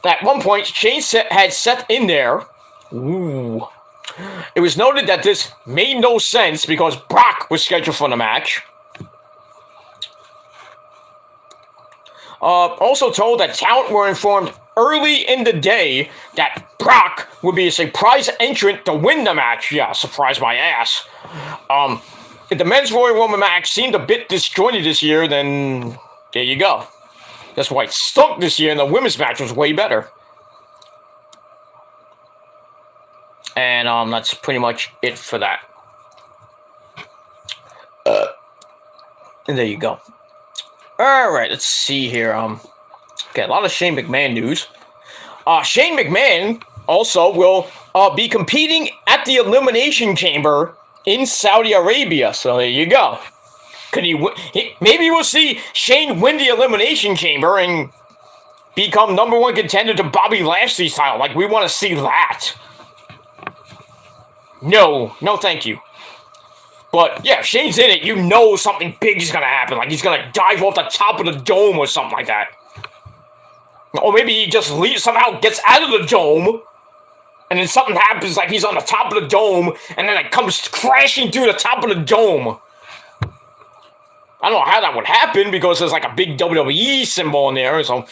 at one point, Shane had Seth in there. Ooh. It was noted that this made no sense because Brock was scheduled for the match. Also told that talent were informed early in the day that Brock would be a surprise entrant to win the match. Yeah, surprise my ass. If the Men's Royal Rumble match seemed a bit disjointed this year, then there you go. That's why it stunk this year, and the women's match was way better. And that's pretty much it for that. And there you go. All right, let's see here. Okay, a lot of Shane McMahon news. Shane McMahon also will be competing at the Elimination Chamber in Saudi Arabia. So there you go. Could maybe we'll see Shane win the Elimination Chamber and become #1 contender to Bobby Lashley's title. Like, we want to see that. No, thank you. But, yeah, Shane's in it. You know something big is going to happen. Like, he's going to dive off the top of the dome or something like that. Or maybe he just somehow gets out of the dome, and then something happens, like he's on the top of the dome, and then it comes crashing through the top of the dome. I don't know how that would happen, because there's like a big WWE symbol in there, so...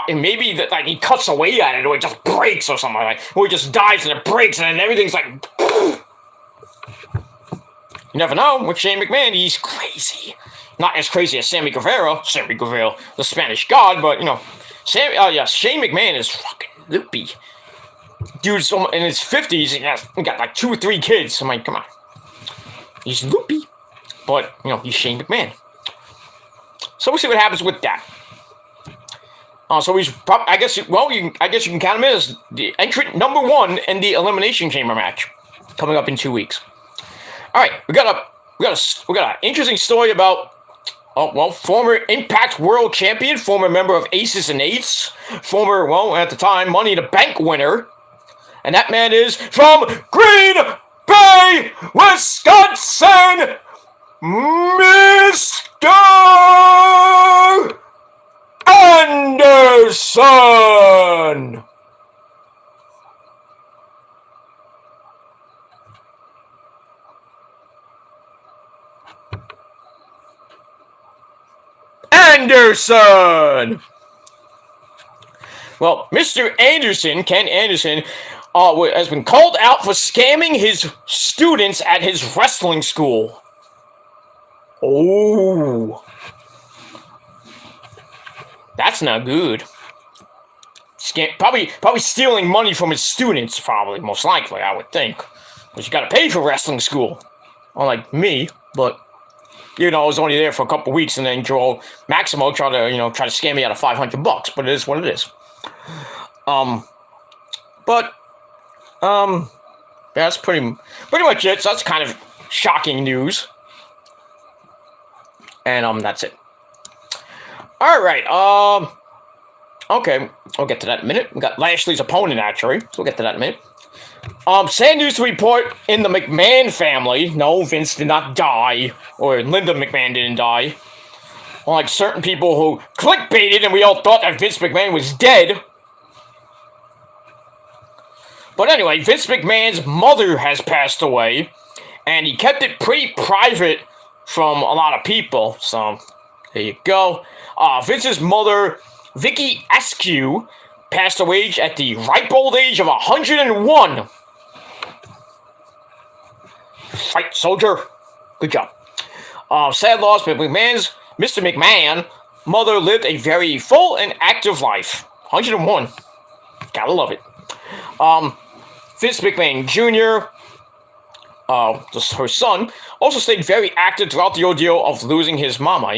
and maybe that, like, he cuts away at it, or it just breaks or something like that. Or he just dives and it breaks, and then everything's like... You never know. With Shane McMahon, he's crazy. Not as crazy as Sammy Guevara, the Spanish god, but, you know... Shane McMahon is fucking loopy. Dude's in his 50s, he got like 2 or 3 kids. I'm like, come on. He's loopy. But, you know, he's Shane McMahon. So we'll see what happens with that. So he's probably, I guess you can count him in as the entrant #1 in the Elimination Chamber match coming up in 2 weeks. All right, we got an interesting story about former Impact World Champion, former member of Aces and Eights, former at the time Money in the Bank winner, and that man is from Green Bay, Wisconsin, Mr. Anderson! Anderson! Well, Mr. Anderson, Ken Anderson, has been called out for scamming his students at his wrestling school. Oh. That's not good. probably stealing money from his students, probably, most likely, I would think. Because you gotta pay for wrestling school. Unlike me, but, I was only there for a couple weeks, and then Joel Maximo tried to scam me out of $500, but it is what it is. That's pretty much it. So that's kind of shocking news. And, that's it. Alright, okay, I'll get to that in a minute. We got Lashley's opponent, actually, so we'll get to that in a minute. Sad news to report in the McMahon family. No, Vince did not die, or Linda McMahon didn't die. Unlike certain people who clickbaited and we all thought that Vince McMahon was dead. But anyway, Vince McMahon's mother has passed away, and he kept it pretty private from a lot of people, so there you go. Vince's mother, Vicky Askew, passed away at the ripe old age of 101. Fight, soldier. Good job. Sad loss, but Mr. McMahon mother lived a very full and active life. 101. Gotta love it. Vince McMahon Jr., her son, also stayed very active throughout the ordeal of losing his mama.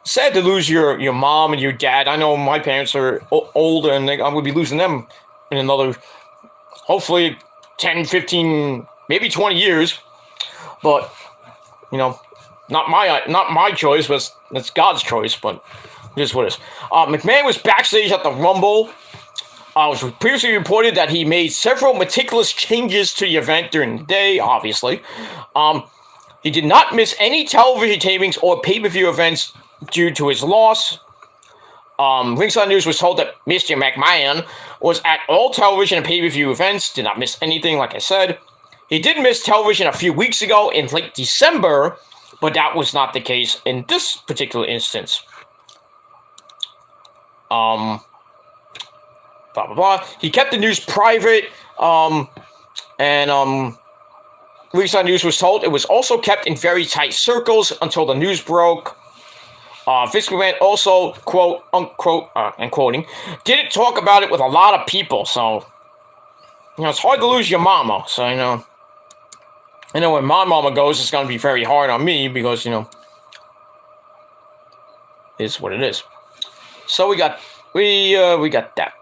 Sad to lose your mom and your dad. I know my parents are old, and I would be losing them in another, hopefully, 10, 15, maybe 20 years. But, not my choice, but it's God's choice, but it is what it is. McMahon was backstage at the Rumble. It was previously reported that he made several meticulous changes to the event during the day, obviously. He did not miss any television tapings or pay-per-view events due to his loss. Ringside News was told that Mr. McMahon was at all television and pay-per-view events, did not miss anything, like I said. He did miss television a few weeks ago in late December, but that was not the case in this particular instance. Blah, blah, blah. He kept the news private, and Ringside News was told it was also kept in very tight circles until the news broke. Vince McMahon also, quote, unquote, and quoting, didn't talk about it with a lot of people, so, it's hard to lose your mama, so, I know when my mama goes, it's going to be very hard on me, because, it's what it is. So we got that.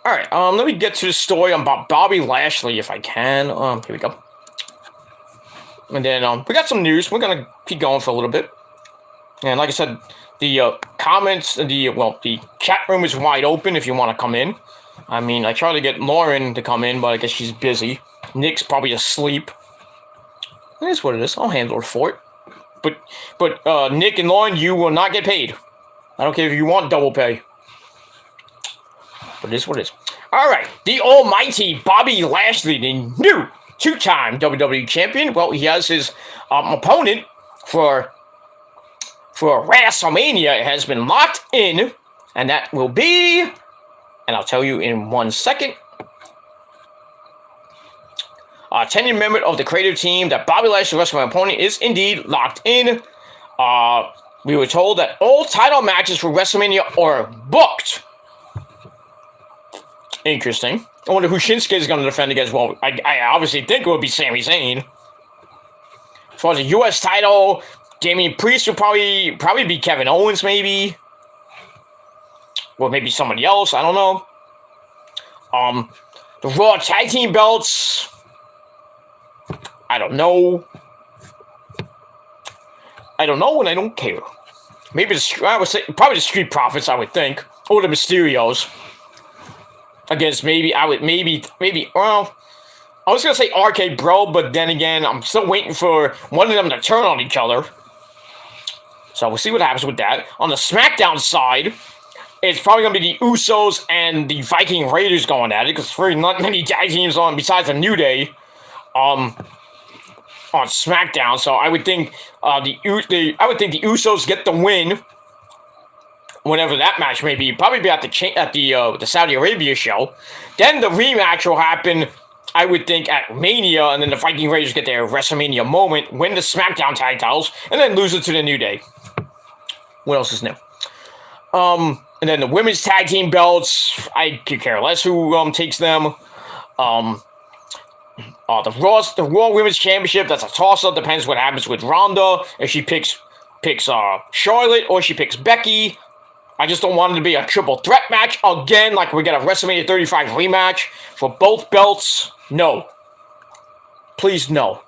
Alright, let me get to the story about Bobby Lashley, if I can. Here we go. And then, we got some news. We're gonna keep going for a little bit. And like I said, the comments, the chat room is wide open if you want to come in. I mean, I tried to get Lauren to come in, but I guess she's busy. Nick's probably asleep. It is what it is. I'll handle it for it. But Nick and Lauren, you will not get paid. I don't care if you want double pay. But it is what it is. Alright, the almighty Bobby Lashley, the new two-time WWE champion. Well, he has his opponent for WrestleMania has been locked in, and that will be, and I'll tell you in 1 second, a tenured member of the creative team that Bobby Lashley's WrestleMania opponent is indeed locked in. We were told that all title matches for WrestleMania are booked. Interesting. I wonder who Shinsuke is going to defend against. Well, I obviously think it would be Sami Zayn. As far as the U.S. title, Damian Priest would probably be Kevin Owens, maybe. Or maybe somebody else, I don't know. The Raw Tag Team belts, I don't know. I don't know and I don't care. Maybe I would say probably the Street Profits, I would think. Or the Mysterios. Against maybe, well, I was going to say RK Bro, but then again, I'm still waiting for one of them to turn on each other. So we'll see what happens with that. On the SmackDown side, it's probably going to be the Usos and the Viking Raiders going at it, because there's not many tag teams on besides the New Day on SmackDown. So I would think the Usos get the win. Whenever that match may be, probably be at the Saudi Arabia show. Then the rematch will happen, I would think, at Mania, and then the Viking Raiders get their WrestleMania moment, win the SmackDown tag titles, and then lose it to the New Day. What else is new? And then the women's tag team belts, I could care less who takes them. The Raw Women's Championship, that's a toss-up. Depends what happens with Ronda. If she picks Charlotte or she picks Becky. I just don't want it to be a triple threat match again, like we got a WrestleMania 35 rematch for both belts. No. Please, no.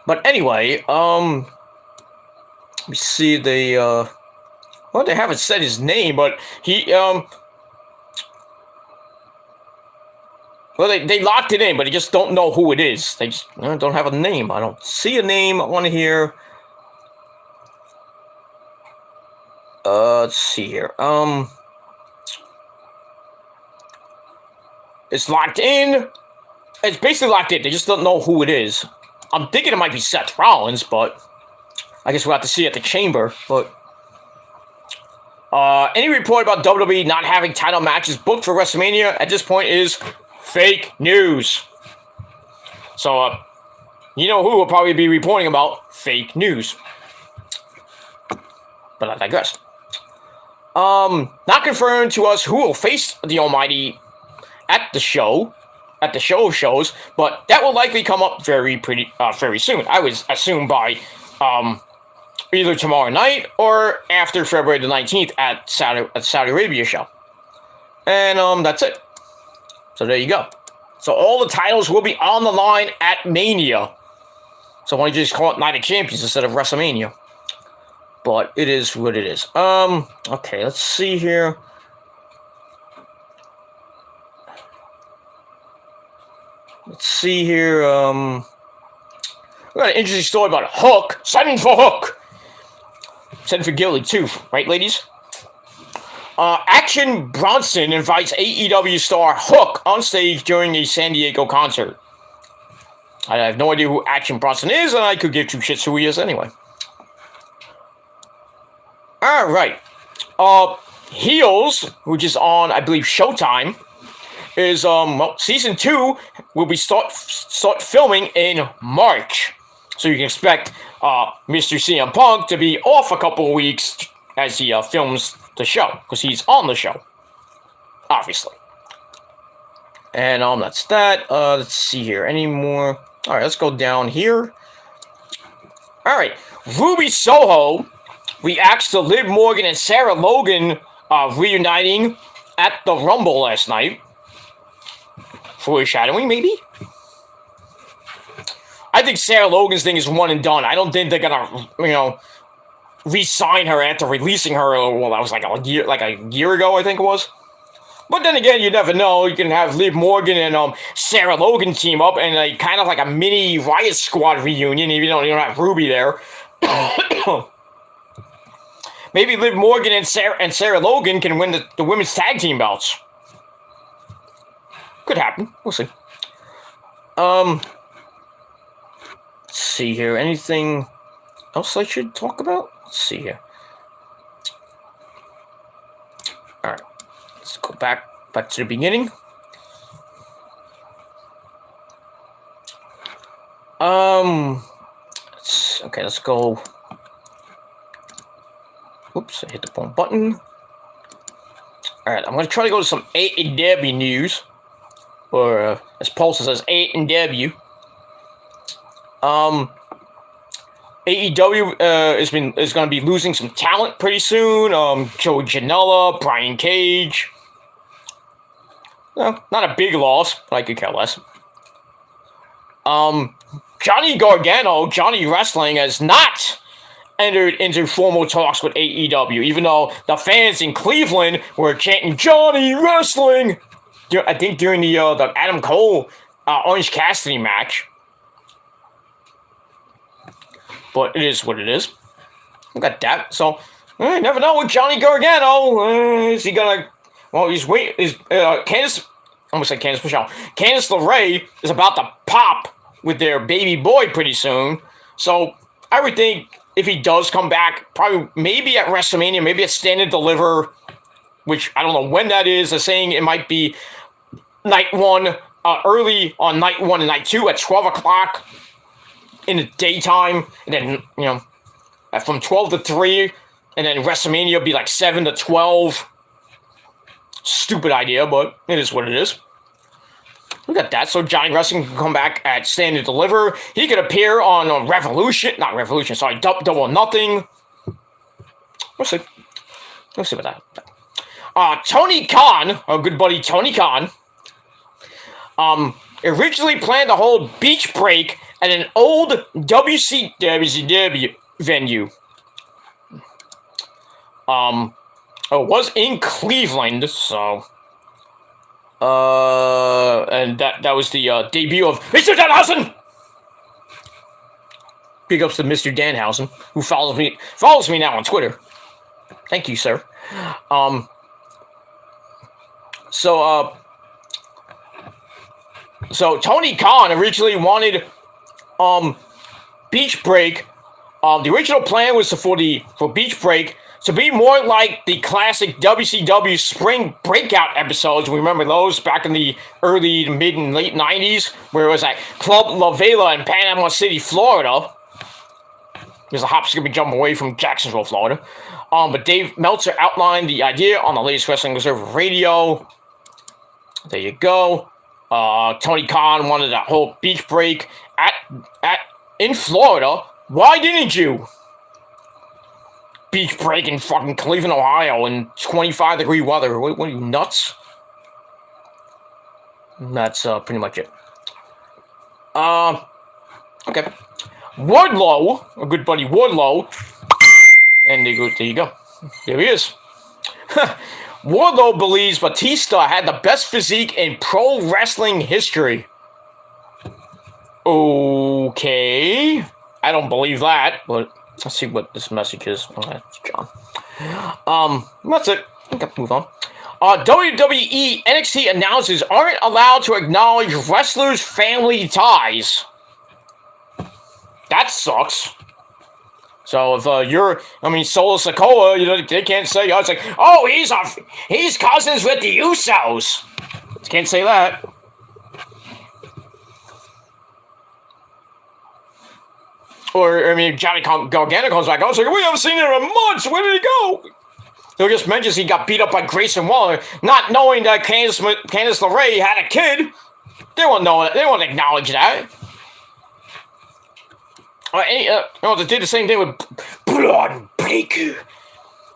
But anyway, let me see the, well, they haven't said his name, but he, well, they locked it in, but they just don't know who it is. They just don't have a name. I don't see a name on here. Let's see here. It's locked in. It's basically locked in. They just don't know who it is. I'm thinking it might be Seth Rollins, but I guess we'll have to see at the Chamber. But any report about WWE not having title matches booked for WrestleMania at this point is fake news. So, you know who will probably be reporting about fake news. But I digress. Not confirmed to us who will face the Almighty at the show of shows, but that will likely come up very soon. I would assume by either tomorrow night or after February the 19th at Saudi Arabia show. And that's it. So there you go. So all the titles will be on the line at Mania. So why don't you just call it Night of Champions instead of WrestleMania? But it is what it is. Okay, let's see here. We got an interesting story about Hook. Signing for Hook. Send for Gilly too, right, ladies? Action Bronson invites AEW star Hook on stage during a San Diego concert. I have no idea who Action Bronson is, and I could give two shits who he is anyway. Alright. Heels, which is on, I believe, Showtime, is, season 2 will be start filming in March. So you can expect, Mr. CM Punk to be off a couple of weeks as he, films the show. Because he's on the show. Obviously. And, that's that. Let's see here. Any more? Alright, let's go down here. Alright. Ruby Soho reacts to Liv Morgan and Sarah Logan reuniting at the Rumble last night. Foreshadowing, maybe? I think Sarah Logan's thing is one and done. I don't think they're gonna, re-sign her after releasing her. Well, that was like a year ago, I think it was. But then again, you never know. You can have Liv Morgan and Sarah Logan team up and kind of like a mini Riot Squad reunion, even though you don't have Ruby there. Maybe Liv Morgan and Sarah Logan can win the women's tag team belts. Could happen. We'll see. Let's see here. Anything else I should talk about? Let's see here. Alright. Let's go back to the beginning. Let's go. Oops, I hit the wrong button. Alright, I'm going to try to go to some AEW news. Or, as Pulse says, AEW. AEW is going to be losing some talent pretty soon. Joey Janela, Brian Cage. Well, not a big loss, but I could care less. Johnny Gargano, Johnny Wrestling, has not entered into formal talks with AEW, even though the fans in Cleveland were chanting Johnny Wrestling. I think during the Adam Cole Orange Cassidy match. But it is what it is. We got that. So you never know with Johnny Gargano. Is he gonna? Well, he's wait. Is Candice? I almost said Candice Michelle. Candice LeRae is about to pop with their baby boy pretty soon. So I would think if he does come back, probably maybe at WrestleMania, maybe at Stand and Deliver, which I don't know when that is. They're saying it might be night one, early on night 1 and night 2 at 12 o'clock in the daytime, and then from 12 to 3 and then WrestleMania be like 7 to 12. Stupid idea, but it is what it is. Look at that. So Johnny Wrestling can come back at Stand and Deliver. He could appear on Double or Nothing. We'll see. We'll see about that. Tony Khan, our good buddy Tony Khan, originally planned to hold Beach Break at an old WCW venue. It was in Cleveland, so... and that was the debut of Mr. Danhausen! Big ups to Mr. Danhausen, who follows me now on Twitter. Thank you, sir. So Tony Khan originally wanted Beach Break. The original plan was for Beach Break to be more like the classic WCW Spring Breakout episodes. Remember those back in the early, mid, and late 90s, where it was at Club La Vela in Panama City, Florida. There's a hop, skip, and jump away from Jacksonville, Florida. But Dave Meltzer outlined the idea on the latest Wrestling Observer Radio. There you go. Tony Khan wanted that whole Beach Break in Florida. Why didn't you? Beach Break in fucking Cleveland, Ohio in 25-degree weather. What are you, nuts? That's pretty much it. Okay. Wardlow, a good buddy Wardlow, and there you go. There he is. Wardlow believes Batista had the best physique in pro wrestling history. Okay. I don't believe that, but let's see what this message is. Oh, that's John. That's it. Okay, move on. WWE NXT announcers aren't allowed to acknowledge wrestlers' family ties. That sucks. So if Solo Sikoa, they can't say, it's like, oh, he's cousins with the Usos. Can't say that. Or, Johnny Gargano comes back. I was like, we haven't seen him in months. Where did he go? They'll just mention he got beat up by Grayson Waller, not knowing that Candice LeRae had a kid. They won't know it. They won't acknowledge that. They did the same thing with Blood Breaker.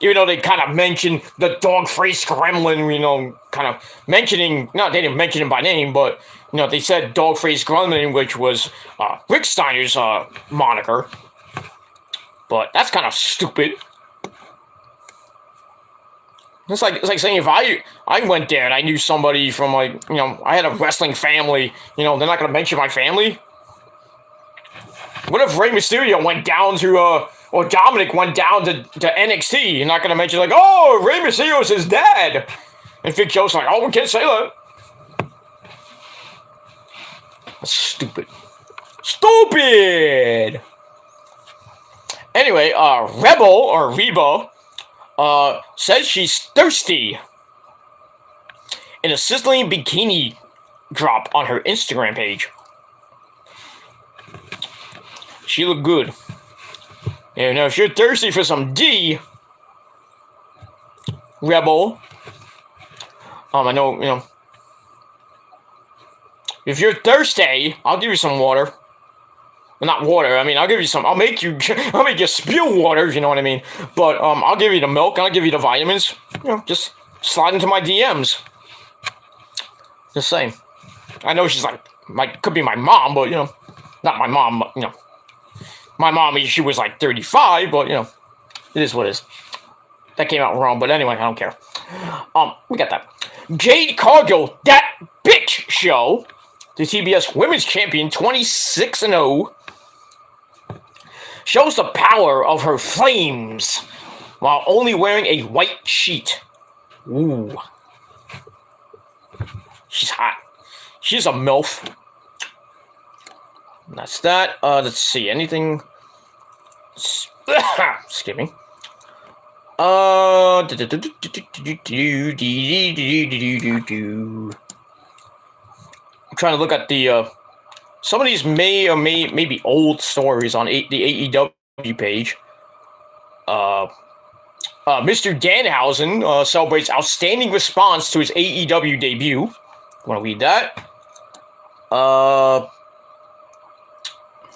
Even though they kind of mentioned the dog-faced gremlin, kind of mentioning, they didn't mention him by name, but, they said dog-faced gremlin, which was Rick Steiner's moniker. But that's kind of stupid. It's like saying if I went there and I knew somebody from, I had a wrestling family, they're not going to mention my family? What if Rey Mysterio went down to, or Dominic went down to NXT? You're not going to mention, oh, Rey Mysterio's his dad. And Vic Joe's like, oh, we can't say that. That's stupid. Stupid! Anyway, Rebel, or Reba, says she's thirsty in a sizzling bikini drop on her Instagram page. She looked good. If you're thirsty for some D, Rebel, I know, if you're thirsty, I'll give you some water. Well, not water, I'll give you some, I'll make you spew water, if you know what I mean. But, I'll give you the milk, I'll give you the vitamins. Just slide into my DMs. Just saying. I know she's could be my mom, but, not my mom, but, my mom, she was 35, but, it is what it is. That came out wrong, but anyway, I don't care. We got that. Jade Cargill, that bitch show, the TBS Women's Champion, 26-0, shows the power of her flames while only wearing a white sheet. Ooh. She's hot. She's a MILF. That's that. Let's see. Anything... Excuse me. I'm trying to look at the some of these may be old stories on the AEW page. Mr. Danhausen celebrates outstanding response to his AEW debut. Want to read that? Let's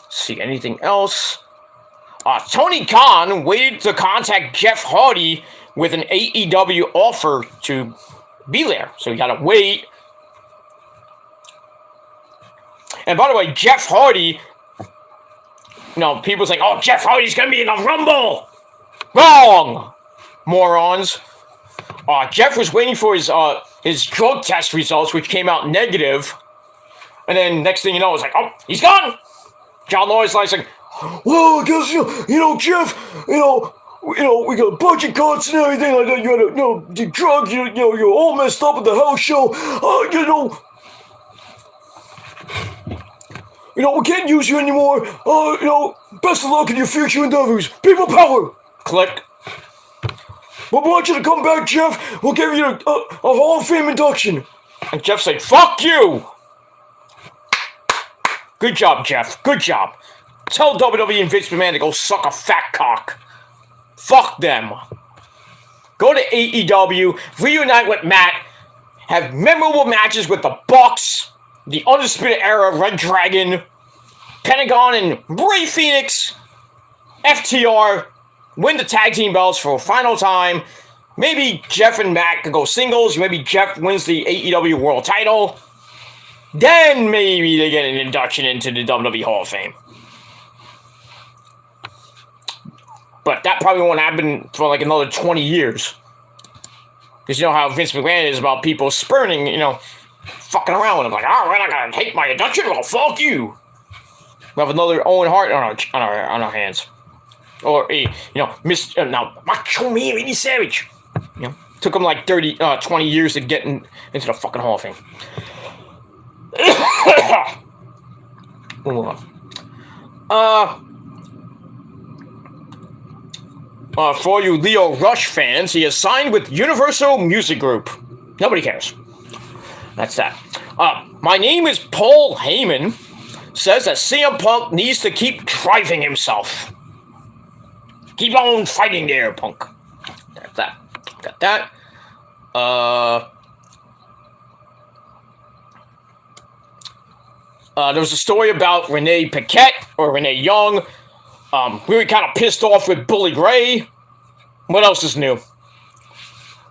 see, anything else? Tony Khan waited to contact Jeff Hardy with an AEW offer to be there. So you gotta wait. And by the way, Jeff Hardy, people's like, oh, Jeff Hardy's gonna be in the Rumble. Wrong! Morons. Jeff was waiting for his drug test results, which came out negative. And then next thing you know, it's like, oh, he's gone! John Lawrence like, well, I guess, Jeff, we got budget cuts and everything like that. You got the drugs, you're all messed up at the house show. We can't use you anymore. Best of luck in your future endeavors. People power. Click. We want you to come back, Jeff. We'll give you a Hall of Fame induction. And Jeff said, fuck you. Good job, Jeff. Good job. Tell WWE and Vince McMahon to go suck a fat cock. Fuck them. Go to AEW, reunite with Matt, have memorable matches with the Bucks, the Undisputed Era, Red Dragon, Pentagon and Rey Fenix, FTR, win the tag team belts for a final time. Maybe Jeff and Matt can go singles. Maybe Jeff wins the AEW World Title. Then maybe they get an induction into the WWE Hall of Fame. But that probably won't happen for like another 20 years. Because you know how Vince McMahon is about people spurning, fucking around with him. Like, we're not going to take my induction? Well, fuck you. We have another Owen Hart on our hands. Or now Macho Man Randy Savage. Took him like 20 years to get into the fucking Hall of Fame. Move on. For you Leo Rush fans, he has signed with Universal Music Group. Nobody cares. That's that. My name is Paul Heyman. Says that CM Punk needs to keep driving himself. Keep on fighting there, Punk. That's that. Got that. There was a story about Renee Paquette, or Renee Young. We were kind of pissed off with Bully Ray. What else is new?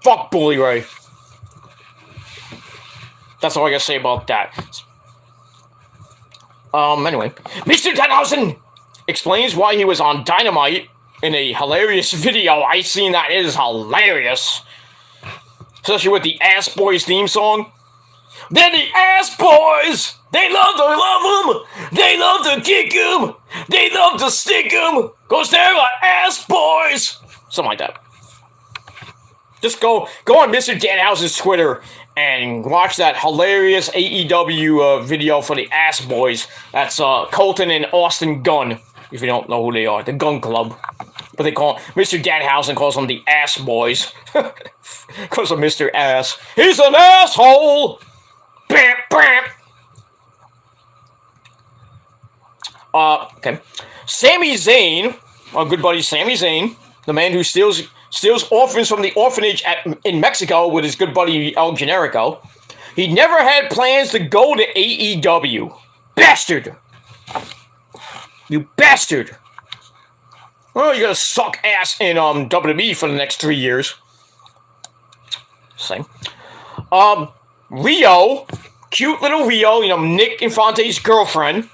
Fuck Bully Ray. That's all I gotta say about that. Anyway. Mr. Danhausen explains why he was on Dynamite in a hilarious video. I seen that. It is hilarious. Especially with the Ass Boys theme song. They're the Ass Boys! They love them! They love to kick them! They love to stick them! Cause they're the Ass Boys! Something like that. Just go on Mr. Danhausen's Twitter and watch that hilarious AEW video for the Ass Boys. That's Colton and Austin Gunn, if you don't know who they are. The Gun Club. But they call Mr. Danhausen calls them the Ass Boys. Because of Mr. Ass. He's an asshole! Bam, bam! Okay. Sami Zayn, our good buddy Sami Zayn, the man who steals orphans from the orphanage in Mexico with his good buddy El Generico. He never had plans to go to AEW. Bastard! You bastard! Well, you're gonna suck ass in WWE for the next 3 years. Same. Rio, cute little Rio, Nick Infante's girlfriend.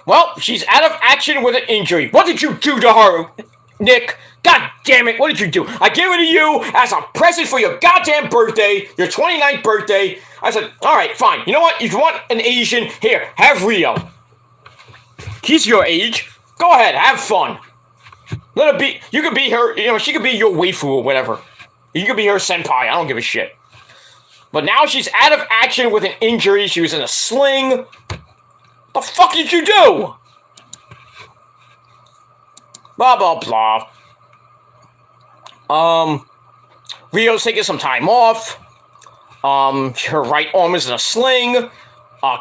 Well, she's out of action with an injury. What did you do to her, Nick? God damn it, what did you do? I gave it to you as a present for your goddamn birthday, your 29th birthday. I said, alright, fine. You know what? If you want an Asian, here, have Rio. He's your age. Go ahead, have fun. Let her be, you could be her, she could be your waifu or whatever. You could be her senpai, I don't give a shit. But now she's out of action with an injury. She was in a sling. The fuck did you do? Blah, blah, blah. Rio's taking some time off. Her right arm is in a sling.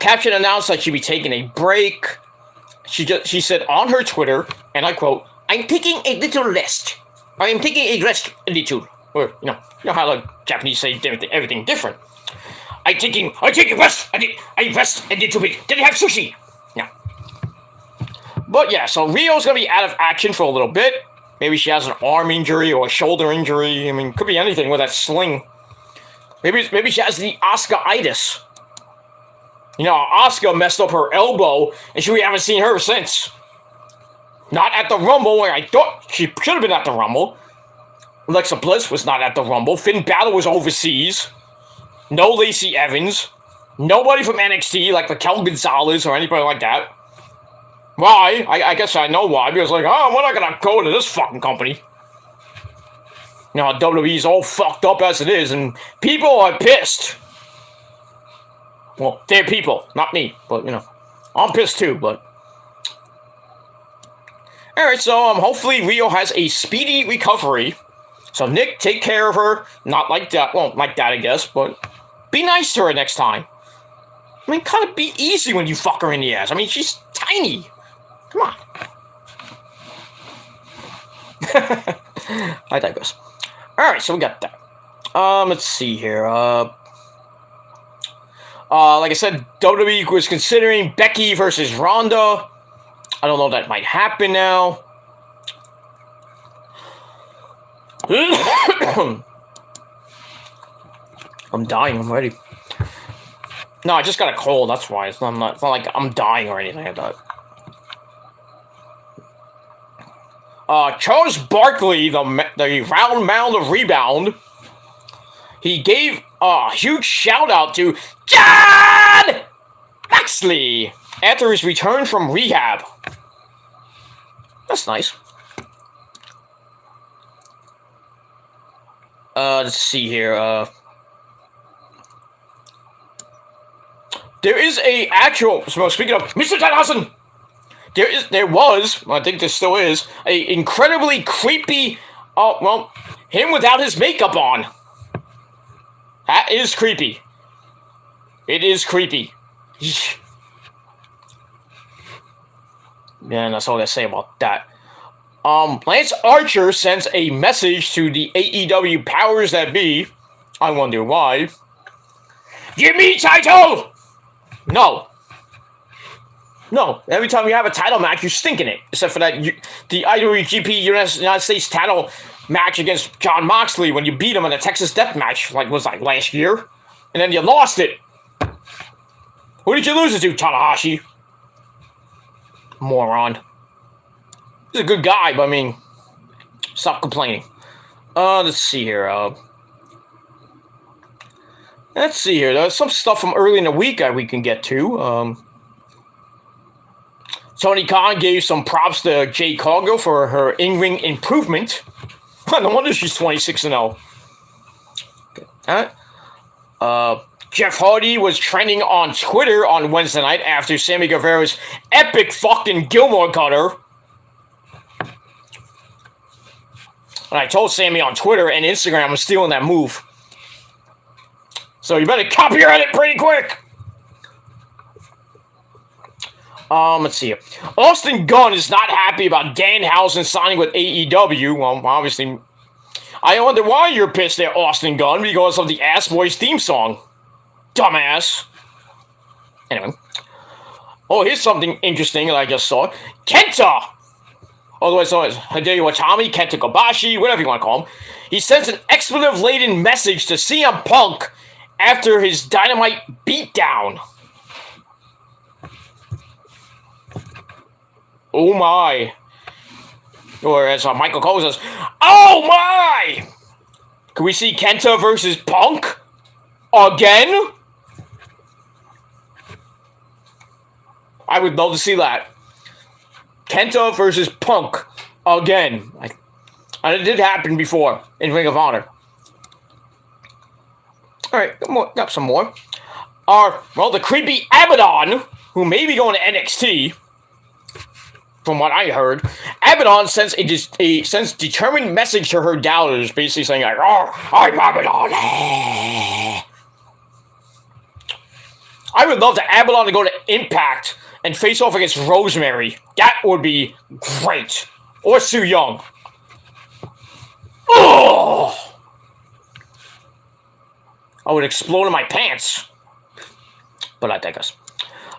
Caption announced that she'd be taking a break. She said on her Twitter, and I quote, "I'm taking a little rest. I am taking a rest attitude. Or, you know how like Japanese say everything different. I taking rest. I rest a little bit. Did he have sushi? Yeah. But yeah, so Rio's gonna be out of action for a little bit. Maybe she has an arm injury or a shoulder injury. I mean, could be anything with that sling. Maybe she has the Asuka-itis. You know, Asuka messed up her elbow, and we haven't seen her since. Not at the Rumble, where I thought she should have been at the Rumble. Alexa Bliss was not at the Rumble. Finn Balor was overseas. No Lacey Evans. Nobody from NXT, like Raquel Gonzalez or anybody like that. Why? I guess I know why. Because, like, oh, we're not gonna go to this fucking company. You know, WWE's all fucked up as it is, and people are pissed. Well, they're people, not me. But, you know, I'm pissed too, but... Alright, so, hopefully Rio has a speedy recovery. So, Nick, take care of her. Not like that. Well, like that, I guess, but... Be nice to her next time. I mean, kind of be easy when you fuck her in the ass. I mean, she's tiny. Come on. I digress. Alright, so we got that. Let's see here. Like I said, WWE was considering Becky versus Ronda. I don't know if that might happen now. I'm dying already. No, I just got a cold, that's why. It's not like I'm dying or anything like that. Charles Barkley, the round mound of rebound, he gave a huge shout out to John Moxley after his return from rehab. That's nice. Let's see here. There is a actual. So speaking of Mr. Tannhausen, there was. I think there still is a incredibly creepy. Oh well, him without his makeup on. That is creepy. It is creepy. Yeah, that's all I say about that. Lance Archer sends a message to the AEW powers that be. I wonder why. Give me title! No. No. Every time you have a title match, you stink in it. Except for that, the IWGP United States title match against John Moxley when you beat him in a Texas Death Match, last year. And then you lost it. Who did you lose it to, Tanahashi? Moron. He's a good guy, but I mean, stop complaining. Let's see here. Let's see here. There's some stuff from early in the week that we can get to. Tony Khan gave some props to Jade Cargill for her in-ring improvement. No wonder she's 26-0. Jeff Hardy was trending on Twitter on Wednesday night after Sammy Guevara's epic fucking Gilmore cutter. And I told Sammy on Twitter and Instagram I'm stealing that move. So you better copyright it pretty quick. Let's see here. Austin Gunn is not happy about Danhausen signing with AEW. Well, obviously, I wonder why you're pissed there, Austin Gunn, because of the Ass Boys theme song. Dumbass. Anyway. Oh, here's something interesting that I just saw. Kenta! Otherwise known as Hideo Itami, Kenta Kobashi, whatever you want to call him. He sends an expletive-laden message to CM Punk after his Dynamite beatdown. Oh my. Or as Michael Cole says, oh my! Can we see Kenta versus Punk? Again? I would love to see that. Kenta versus Punk. Again. And it did happen before in Ring of Honor. Alright, got some more. The creepy Abaddon, who may be going to NXT, from what I heard, Abaddon sends a determined message to her doubters, basically saying, like, oh, I'm Abaddon. I would love the Abaddon to go to Impact and face off against Rosemary. That would be great. Or Su Yung. Oh! I would explode in my pants. But I digress.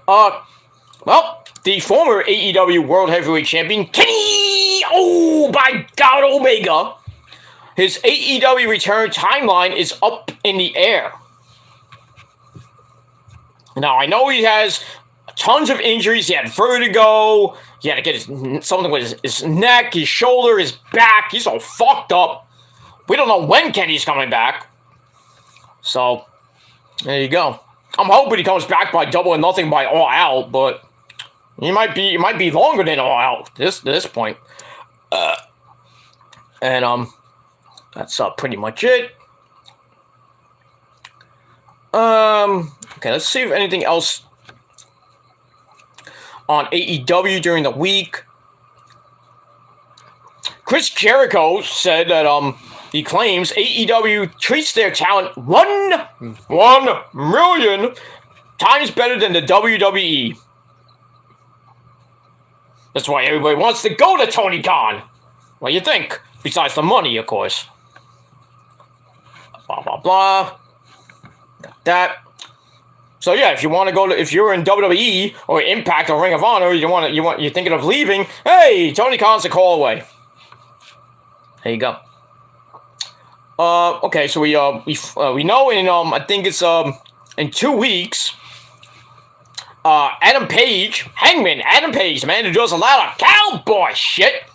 Well, the former AEW World Heavyweight Champion, Kenny, oh by God, Omega, his AEW return timeline is up in the air. Now, I know he has tons of injuries. He had vertigo. He had to get something with his neck, his shoulder, his back. He's all fucked up. We don't know when Kenny's coming back. So, there you go. I'm hoping he comes back by Double or Nothing by All Out, but it might be longer than All Out this point. That's pretty much it. Okay, let's see if anything else on AEW during the week. Chris Jericho said that he claims AEW treats their talent 1,000,000 times better than the WWE. That's why everybody wants to go to Tony Khan. What do you think? Besides the money, of course. Blah blah blah. Got that. So yeah, if you want to go to, if you're in WWE or Impact or Ring of Honor, you're thinking of leaving. Hey, Tony Khan's a call away. There you go. Okay, so we know in I think it's in 2 weeks. Adam Page, Hangman Adam Page, the man who does a lot of cowboy shit,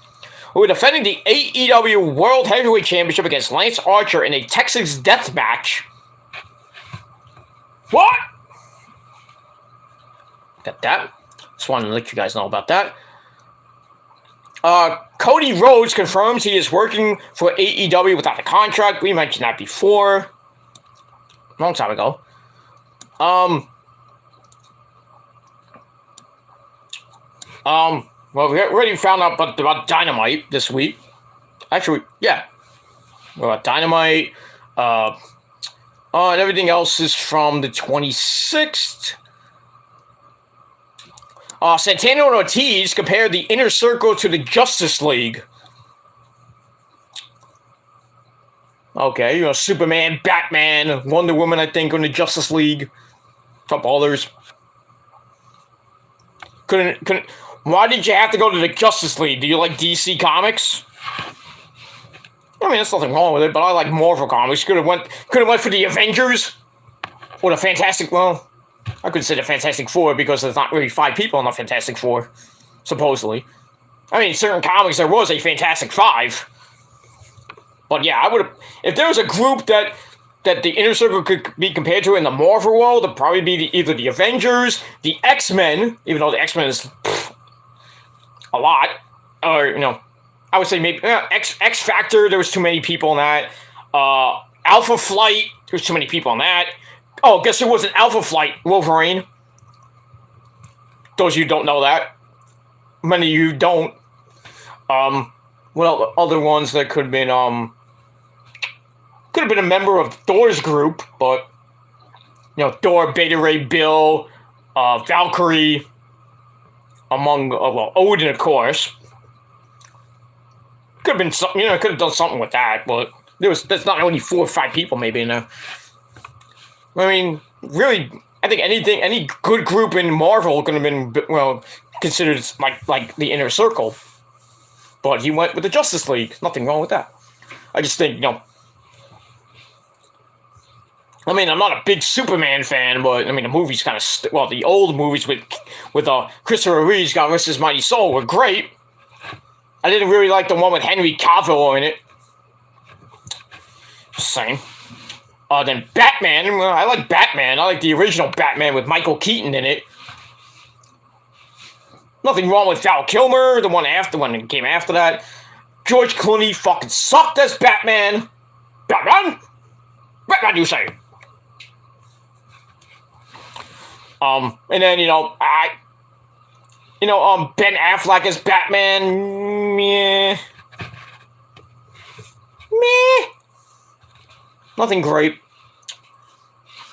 who are defending the AEW World Heavyweight Championship against Lance Archer in a Texas death match. What? Got that. Just wanted to let you guys know about that. Cody Rhodes confirms he is working for AEW without a contract. We mentioned that before. A long time ago. Well, we already found out about Dynamite this week. Actually, yeah. About Dynamite. And everything else is from the 26th. Santana and Ortiz compared the Inner Circle to the Justice League. Okay, Superman, Batman, Wonder Woman, I think, on the Justice League. A couple others. Couldn't. Why did you have to go to the Justice League? Do you like DC Comics? I mean, there's nothing wrong with it, but I like Marvel Comics. Could have went for the Avengers or the Fantastic. Well, I could say the Fantastic Four because there's not really 5 people in the Fantastic Four, supposedly. I mean, in certain comics there was a Fantastic 5. But yeah, I would have. If there was a group that the Inner Circle could be compared to in the Marvel world, it'd probably be either the Avengers, the X-Men, even though the X-Men is a lot, or I would say maybe X Factor. There was too many people in that. Alpha Flight. There was too many people in that. Oh, guess who was in Alpha Flight? Wolverine. Those of you who don't know that. Many of you don't. What other ones that could have been a member of Thor's group, but Thor, Beta Ray Bill, Valkyrie, among Odin, of course. Could have been something, could have done something with that, but there's not only 4 or 5 people maybe in there. I mean, really, I think any good group in Marvel could have been considered like the Inner Circle. But he went with the Justice League. Nothing wrong with that. I just think, I mean, I'm not a big Superman fan, but I mean, the movies kind of the old movies with Christopher Reeves, God rest his mighty soul, were great. I didn't really like the one with Henry Cavill in it. Just saying. Then Batman. I like Batman. I like the original Batman with Michael Keaton in it. Nothing wrong with Val Kilmer, the one that came after that. George Clooney fucking sucked as Batman. Batman, you say? And then Ben Affleck as Batman. Meh. Nothing great.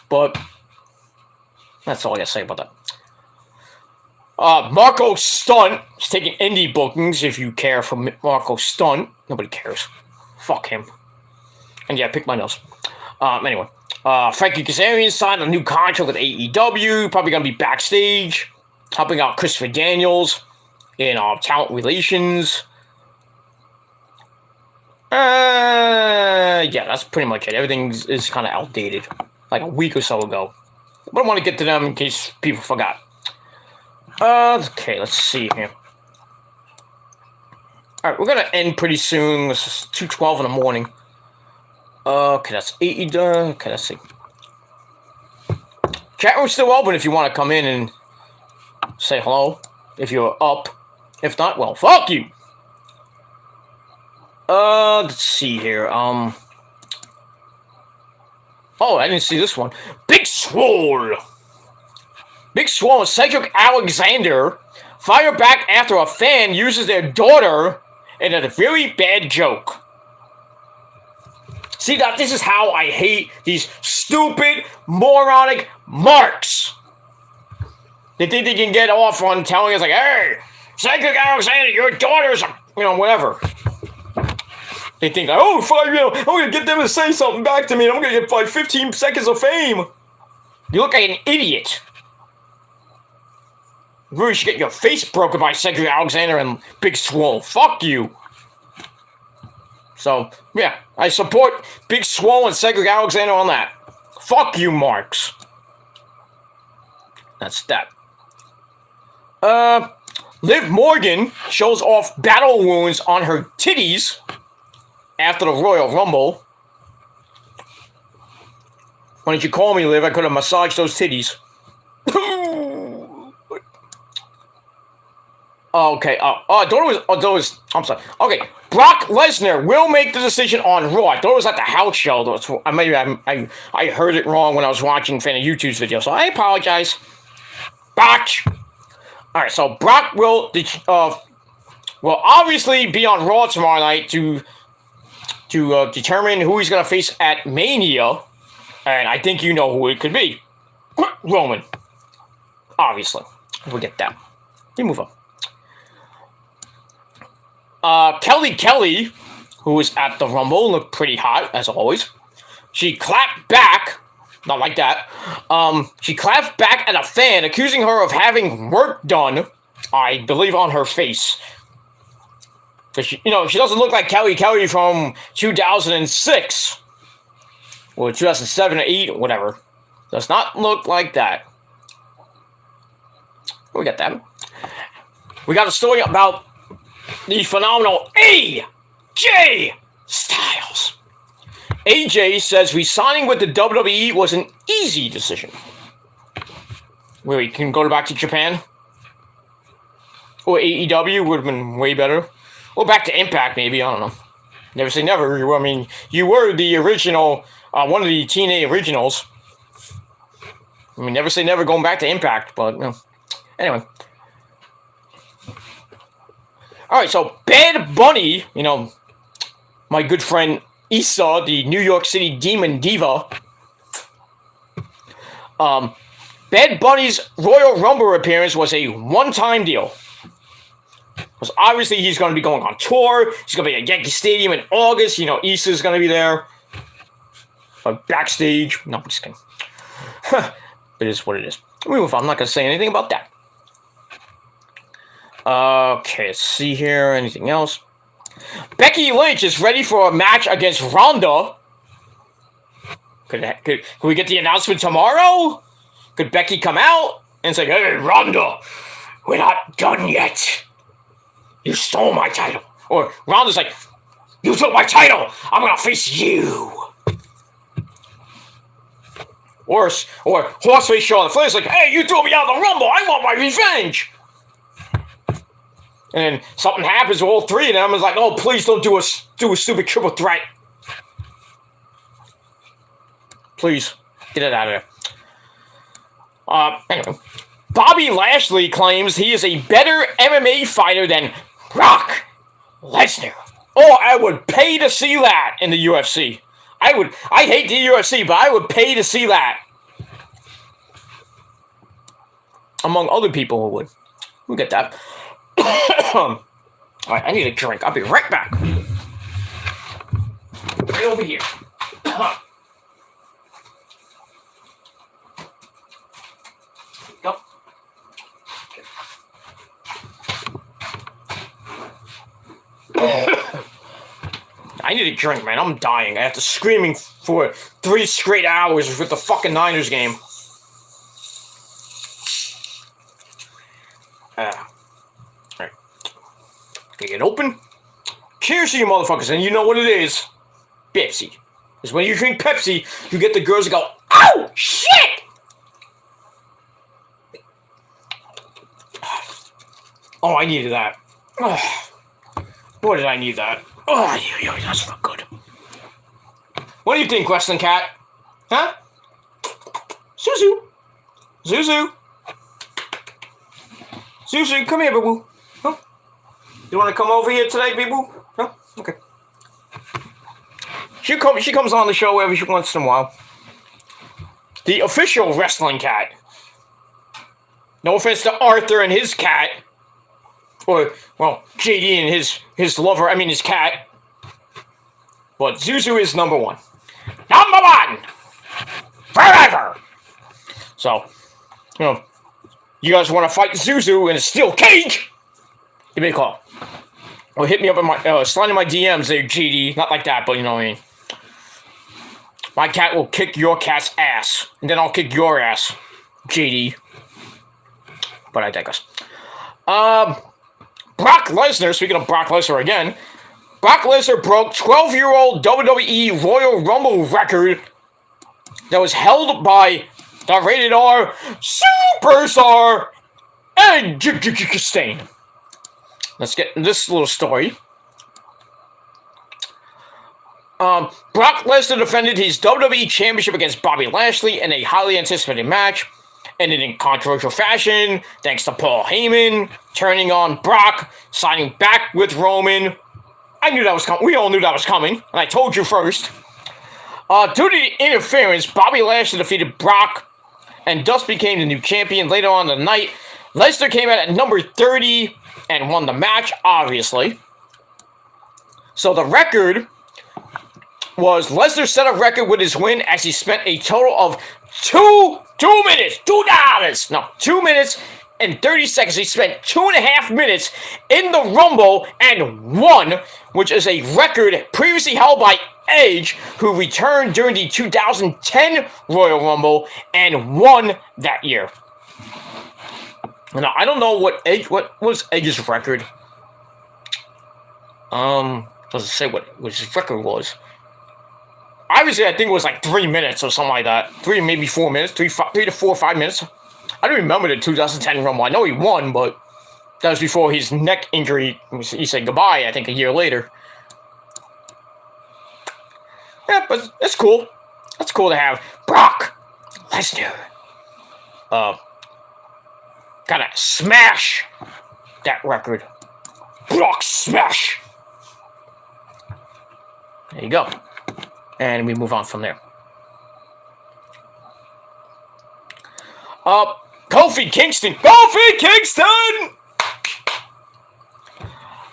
But that's all I gotta say about that. Marco Stunt is taking indie bookings if you care for Marco Stunt. Nobody cares. Fuck him. And yeah, pick my nose. Anyway. Frankie Kazarian signed a new contract with AEW. Probably going to be backstage. Helping out Christopher Daniels in talent relations. Yeah, that's pretty much it. Everything is kind of outdated. Like a week or so ago. But I want to get to them in case people forgot. Okay, let's see here. Alright, we're going to end pretty soon. This is 2:12 in the morning. Okay, that's AEW. Okay, let's see. Chat room's still open if you want to come in and say hello. If you're up. If not, well, fuck you. Let's see here. Oh, I didn't see this one. Big Swole. Big Swole and Cedric Alexander fire back after a fan uses their daughter in a very bad joke. See, that this is how I hate these stupid, moronic marks. They think they can get off on telling us, like, hey, Cedric Alexander, your daughter's, whatever. They think, like, oh, fuck, I'm going to get them to say something back to me, and I'm going to get, like, 15 seconds of fame. You look like an idiot. You really should get your face broken by Cedric Alexander and Big Swole. Fuck you. So, yeah, I support Big Swole and Cedric Alexander on that. Fuck you, marks. That's that. Liv Morgan shows off battle wounds on her titties after the Royal Rumble. Why didn't you call me, Liv? I could have massaged those titties. Okay, I'm sorry. Okay, Brock Lesnar will make the decision on Raw. I thought it was at the house show. I heard it wrong when I was watching fan of YouTube's video, so I apologize. Botch. Alright, so Brock will obviously be on Raw tomorrow night to determine who he's going to face at Mania, and I think you know who it could be. Roman. Obviously. We'll get that. We move on. Kelly, who was at the Rumble, looked pretty hot, as always. She clapped back, not like that, she clapped back at a fan, accusing her of having work done, I believe, on her face. Because she doesn't look like Kelly from 2006, or 2007 or 8, or whatever. Does not look like that. We got that. We got a story about the phenomenal AJ Styles. AJ says resigning with the WWE was an easy decision. Where he can go back to Japan? Or AEW would have been way better. Or back to Impact, maybe. I don't know. Never say never. I mean, you were the original, one of the TNA originals. I mean, never say never going back to Impact, but, Anyway. Alright, so Bad Bunny, my good friend Issa, the New York City Demon Diva. Bad Bunny's Royal Rumble appearance was a one-time deal. Because obviously he's going to be going on tour. He's going to be at Yankee Stadium in August. Issa's going to be there. Backstage. No, I'm just kidding. It is what it is. I'm not going to say anything about that. Okay, let's see here. Anything else? Becky Lynch is ready for a match against Ronda. Could we get the announcement tomorrow? Could Becky come out and say, hey, Ronda, we're not done yet. You stole my title. Or Ronda's like, you took my title. I'm going to face you. Or Horseface Charlotte Flair's like, hey, you threw me out of the Rumble. I want my revenge. And then something happens to all three of them. It's like, oh, please don't do a stupid triple threat. Please, get it out of there. Anyway, Bobby Lashley claims he is a better MMA fighter than Brock Lesnar. Oh, I would pay to see that in the UFC. I hate the UFC, but I would pay to see that. Among other people who would. We'll get that. Alright, I need a drink. I'll be right back. right over here. Go. I need a drink, man. I'm dying. After screaming for 3 straight hours with the fucking Niners game. Alright. Get it open. Cheers to you motherfuckers. And you know what it is. Pepsi. Because when you drink Pepsi, you get the girls that go, "Ow! Shit!" Oh, I needed that. Boy, did I need that. Oh, that's not good. What do you think, Wrestling Cat? Huh? Zuzu. Zuzu. Zuzu, come here, boo-boo. Huh? You want to come over here today, boo-boo? Huh? Okay. She comes on the show every once in a while. The official Wrestling Cat. No offense to Arthur and his cat. Or, well, JD and his lover, I mean his cat. But Zuzu is number 1. Number 1! Forever! So, you know, you guys want to fight Zuzu in a steel cage? Give me a call. Or hit me up in my, slide in my DMs there, JD. Not like that, but you know what I mean. My cat will kick your cat's ass. And then I'll kick your ass, JD. But I digress. Brock Lesnar, speaking of Brock Lesnar again, Brock Lesnar broke 12-year-old WWE Royal Rumble record that was held by the Rated R Superstar Edge Stain. Let's get this little story. Brock Lesnar defended his WWE Championship against Bobby Lashley in a highly anticipated match. Ended in controversial fashion, thanks to Paul Heyman turning on Brock, signing back with Roman. I knew that was coming. We all knew that was coming, and I told you first. Due to the interference, Bobby Lashley defeated Brock and thus became the new champion. Later on in the night, Lesnar came out at number 30 and won the match, obviously. So the record was Lesnar set a record with his win as he spent a total of 2 minutes and 30 seconds. He spent 2.5 minutes in the Rumble and won, which is a record previously held by Edge, who returned during the 2010 Royal Rumble and won that year. Now, I don't know what was Edge's record. Doesn't say what his record was. Obviously, I think it was like 3 minutes or something like that. 3, maybe 4 minutes. 3 to 4 or 5 minutes. I don't remember the 2010 Rumble. I know he won, but that was before his neck injury. He said goodbye, I think, a year later. Yeah, but it's cool. That's cool to have Brock Lesnar. Gotta smash that record. Brock smash. There you go. And we move on from there. Kofi Kingston. Kofi Kingston!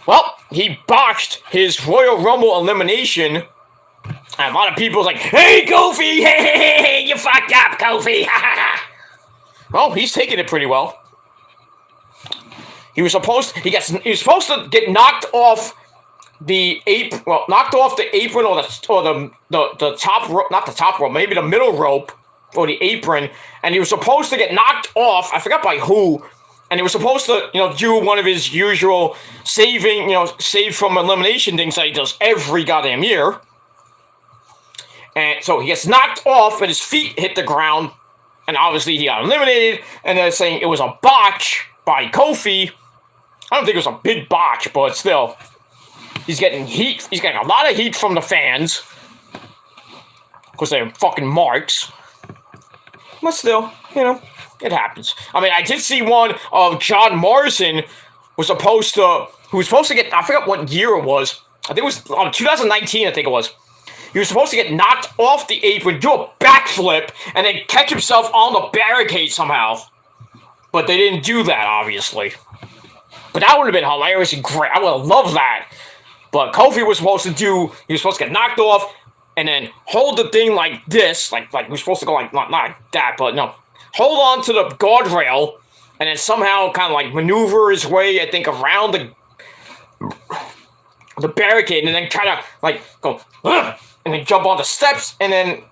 Well, he botched his Royal Rumble elimination. And a lot of people was like, "Hey, Kofi! Hey, you fucked up, Kofi!" Well, he's taking it pretty well. He was supposed to get knocked off the apron. Well, knocked off the apron or the top rope, not the top rope, maybe the middle rope or the apron, and he was supposed to get knocked off. I forgot by who. And he was supposed to, do one of his usual save from elimination things that he does every goddamn year. And so he gets knocked off and his feet hit the ground. And obviously he got eliminated. And they're saying it was a botch by Kofi. I don't think it was a big botch, but still. He's getting heat. He's getting a lot of heat from the fans. Because they're fucking marks. But still, it happens. I mean, I did see one of John Morrison who was supposed to get, I forgot what year it was. I think it was 2019, I think it was. He was supposed to get knocked off the apron, do a backflip, and then catch himself on the barricade somehow. But they didn't do that, obviously. But that would have been hilarious and great. I would have loved that. But Kofi was supposed to get knocked off, and then hold the thing like this, like we're supposed to go like not like that, but no, hold on to the guardrail, and then somehow kind of like maneuver his way, I think, around the barricade, and then kind of like go and then jump on the steps, and then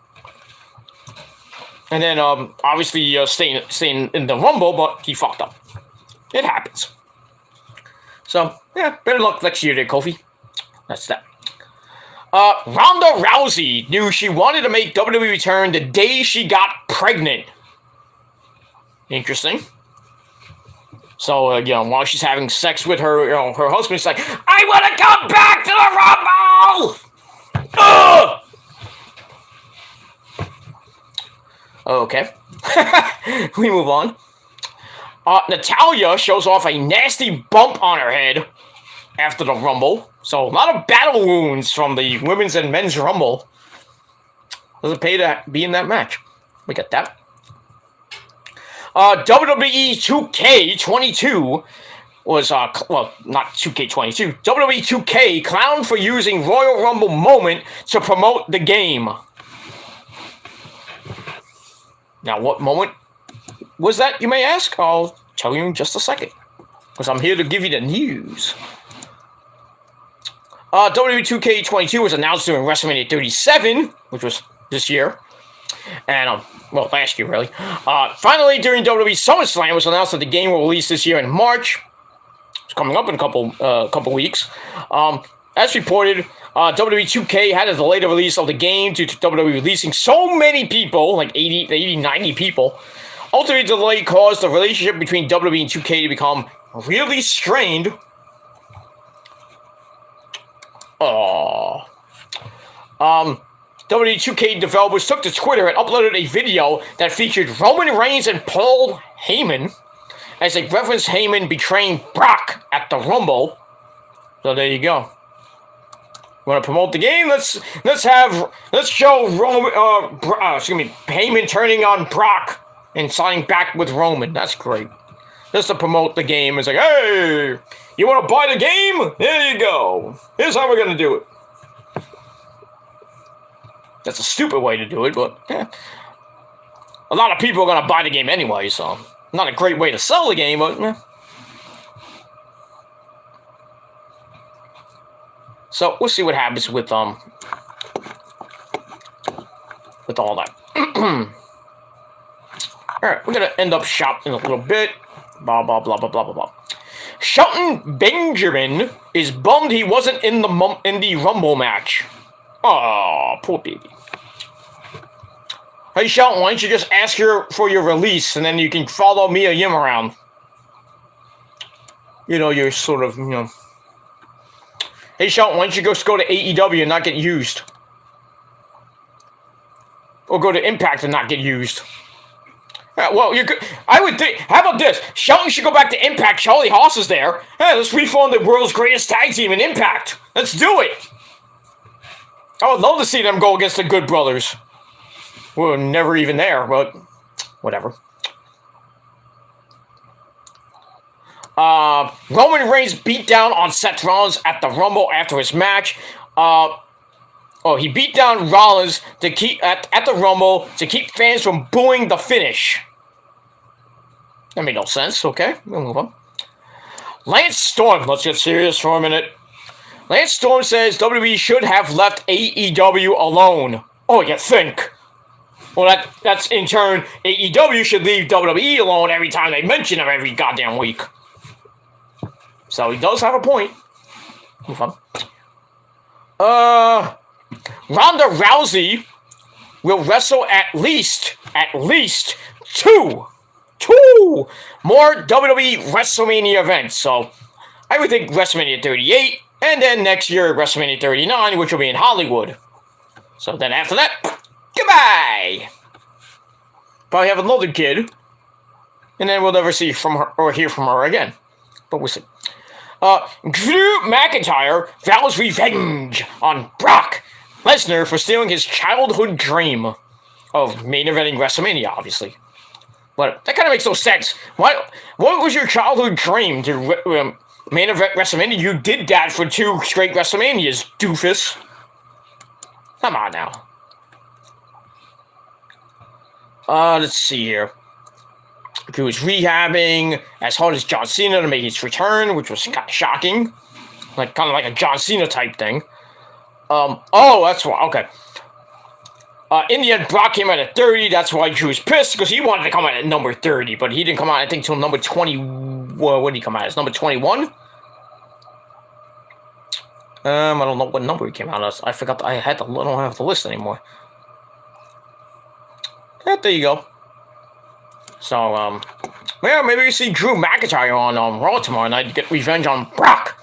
obviously staying in the Rumble, but he fucked up. It happens. So yeah, better luck next year there, Kofi. That's that. Ronda Rousey knew she wanted to make WWE return the day she got pregnant. Interesting. So, while she's having sex with her, her husband, she's like, I want to come back to the Rumble! Okay. We move on. Natalya shows off a nasty bump on her head after the Rumble. So, a lot of battle wounds from the women's and men's Rumble. Doesn't pay to be in that match. We got that. WWE 2K22 was, well, not 2K22. WWE 2K clowned for using Royal Rumble moment to promote the game. Now, what moment was that, you may ask? I'll tell you in just a second, because I'm here to give you the news. WWE 2K22 was announced during WrestleMania 37, which was this year. And, well, last year, really. Finally, during WWE SummerSlam, it was announced that the game will release this year in March. It's coming up in a couple weeks. As reported, WWE 2K had to delay the release of the game due to WWE releasing so many people, like 80, 90 people. Ultimately, the delay caused the relationship between WWE and 2K to become really strained. WWE 2K developers took to Twitter and uploaded a video that featured Roman Reigns and Paul Heyman as they referenced Heyman betraying Brock at the Rumble. So there you go. Want to promote the game? Let's show Heyman turning on Brock and signing back with Roman. That's great. Just to promote the game. It's like, hey, you want to buy the game? There you go. Here's how we're gonna do it. That's a stupid way to do it, but yeah. A lot of people are going to buy the game anyway, so not a great way to sell the game, but yeah. So we'll see what happens with all that. Alright, we're going to end up shop in a little bit. Blah, blah, blah, blah, blah, blah, blah. Shelton Benjamin is bummed he wasn't in the Rumble match. Oh, poor baby. Hey, Shelton, why don't you just ask her for your release, and then you can follow Mia Yim around. You're sort of, Hey, Shelton, why don't you just go to AEW and not get used? Or go to Impact and not get used. Well, you're good. I would think, how about this? Shelton should go back to Impact. Charlie Haas is there. Hey, let's reform the world's greatest tag team in Impact. Let's do it. I would love to see them go against the Good Brothers. We're never even there, but whatever. Roman Reigns beat down on Seth Rollins at the Rumble after his match. He beat down Rollins to keep at the Rumble to keep fans from booing the finish. That made no sense. Okay, we'll move on. Lance Storm. Let's get serious for a minute. Lance Storm says WWE should have left AEW alone. Oh, you think? Well, that's in turn, AEW should leave WWE alone every time they mention them every goddamn week. So he does have a point. Move on. Ronda Rousey will wrestle at least two more WWE WrestleMania events. So I would think WrestleMania 38, and then next year WrestleMania 39, which will be in Hollywood. So then after that, goodbye! Probably have another kid, and then we'll never see from her or hear from her again. But we'll see. Drew McIntyre vows revenge on Brock Lesnar for stealing his childhood dream of main eventing WrestleMania, obviously. But that kind of makes no sense. What was your childhood dream to main event WrestleMania? You did that for 2 straight WrestleManias, doofus. Come on now. Let's see here. He was rehabbing as hard as John Cena to make his return, which was kind of shocking. Kind of like a John Cena type thing. Oh, that's why. Okay. In the end, Brock came out at 30. That's why Drew was pissed, because he wanted to come out at number 30, but he didn't come out, I think, till number 20. Well, what did he come out as? Number 21? I don't know what number he came out as. I forgot. I don't have the list anymore. There you go. So, well, maybe we see Drew McIntyre on Raw tomorrow night to get revenge on Brock.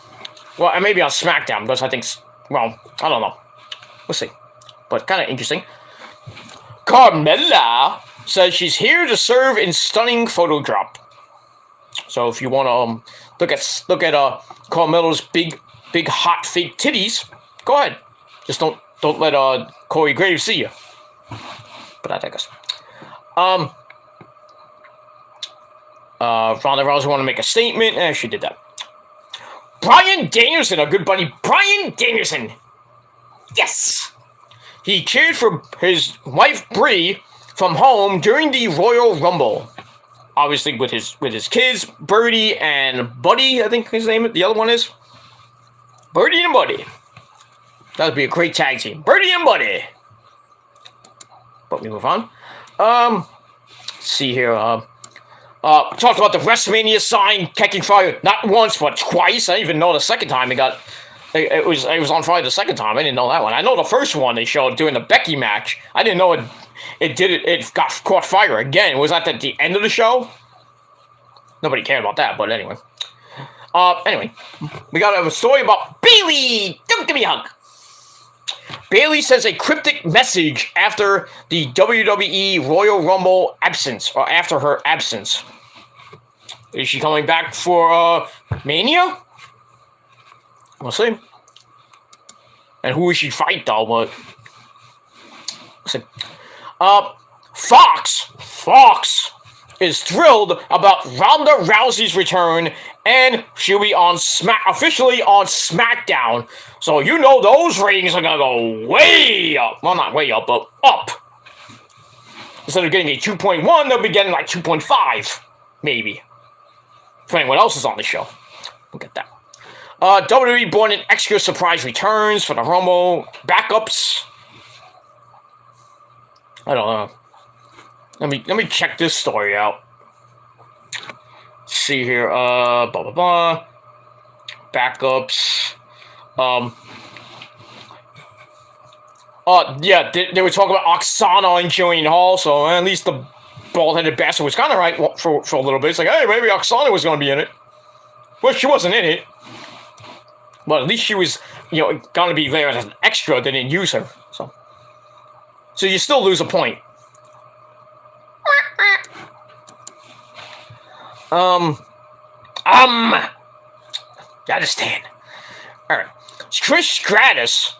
Well, and maybe on SmackDown, because I think, well, I don't know. We'll see. But kind of interesting. Carmella says she's here to serve in stunning photo drop. So if you want to look at Carmella's big hot fake titties, go ahead. Just don't let Corey Graves see you. But I digress. Ronda Rousey want to make a statement. She did that. Bryan Danielson, our good buddy Bryan Danielson. Yes! He cheered for his wife Brie from home during the Royal Rumble. Obviously with his kids, Birdie and Buddy, I think his name, the other one is. Birdie and Buddy. That would be a great tag team. Birdie and Buddy. But we move on. Let's see here. Talked about the WrestleMania sign catching fire not once but twice. I didn't even know the second time it was on fire the second time. I didn't know that one. I know the first one they showed during the Becky match. I didn't know it got caught fire again. Was that at the end of the show? Nobody cared about that, but anyway. Anyway, we got a story about Bayley. Don't give me a hug. Bayley sends a cryptic message after the WWE Royal Rumble absence, or after her absence. Is she coming back for Mania? We'll see. And who will she fight, though? But we'll see. Fox is thrilled about Ronda Rousey's return, and she'll be on officially on SmackDown. So you know those ratings are gonna go way up. Well, not way up, but up. Instead of getting a 2.1, they'll be getting like 2.5, maybe. If anyone else is on the show, we'll get that. WWE brought in extra surprise returns for the Rumble backups. I don't know. Let me check this story out. Let's see here. Blah blah blah. Backups. Yeah, they were talking about Oksana and Jillian Hall, so at least the bald-headed bastard was kind of right for a little bit. It's like, hey, maybe Oksana was going to be in it. Well, she wasn't in it. But at least she was, going to be there as an extra. They didn't use her, so you still lose a point. You understand. Alright. Trish Stratus,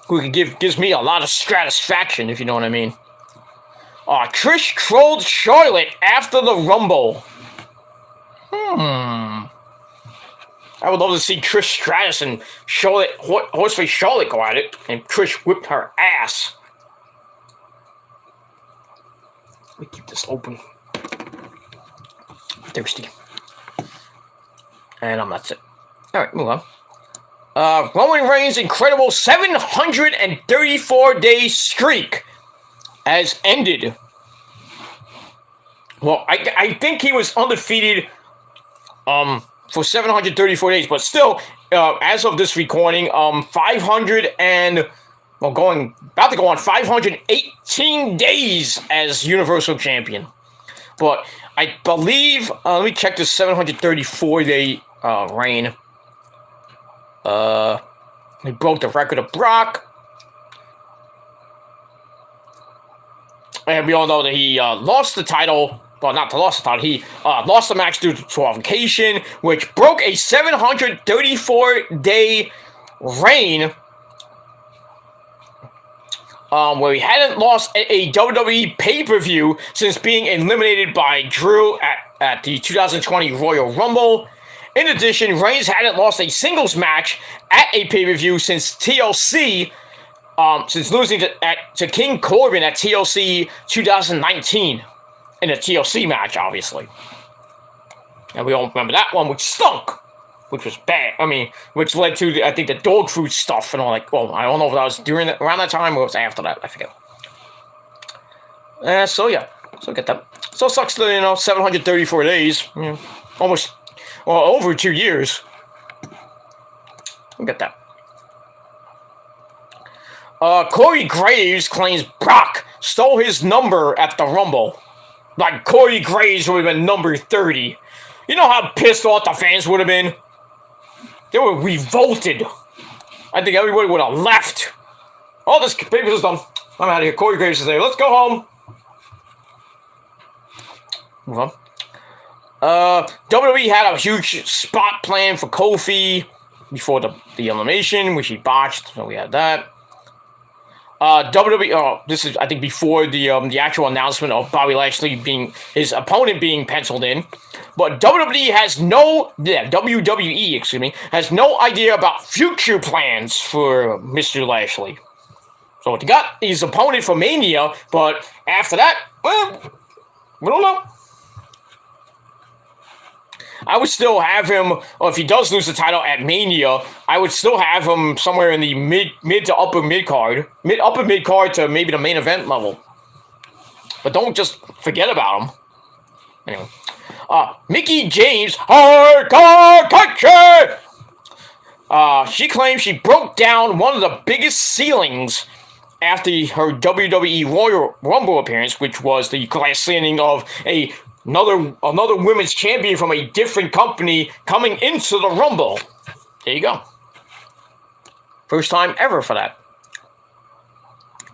who gives me a lot of stratisfaction, if you know what I mean. Trish trolled Charlotte after the Rumble. I would love to see Trish Stratus and Charlotte, Horseface Charlotte go at it, and Trish whipped her ass. Let me keep this open. Thirsty. And that's it. Alright, move on. Roman Reigns' incredible 734-day streak has ended. Well, I think he was undefeated for 734 days, but still, as of this recording, 500 and about to go on 518 days as Universal Champion. But I believe, let me check this 734-day reign. He broke the record of Brock. And we all know that he lost the title. Well, not lost the title. He lost the match due to disqualification, which broke a 734-day reign. Where he hadn't lost a WWE pay-per-view since being eliminated by Drew at the 2020 Royal Rumble. In addition, Reigns hadn't lost a singles match at a pay-per-view since TLC since losing to King Corbin at TLC 2019 in a TLC match, obviously. And we all remember that one, which stunk, which was bad. I mean, which led to, I think, the dog food stuff and all. Like, well, I don't know if that was around that time or it was after that. I forget. So yeah, so get that. So it sucks that 734 days, almost, well, over 2 years. Get that. Corey Graves claims Brock stole his number at the Rumble. Like, Corey Graves would have been number 30. You know how pissed off the fans would have been? They were revolted. I think everybody would have left. All this paper is done. I'm out of here. Corey Graves is there. Let's go home. Move on. WWE had a huge spot plan for Kofi before the elimination, which he botched, so we had that. WWE, this is, I think, before the actual announcement of Bobby Lashley being his opponent being penciled in. But WWE has WWE, excuse me, has no idea about future plans for Mr. Lashley. So they got his opponent for Mania, but after that, well, we don't know. I would still have him, or if he does lose the title at Mania, I would still have him somewhere in the mid to upper mid card to maybe the main event level. But don't just forget about him. Anyway, Mickie James, Hardcore Country! She claims she broke down one of the biggest ceilings after her WWE Royal Rumble appearance, which was the glass ceiling of another women's champion from a different company coming into the Rumble. There you go. First time ever for that.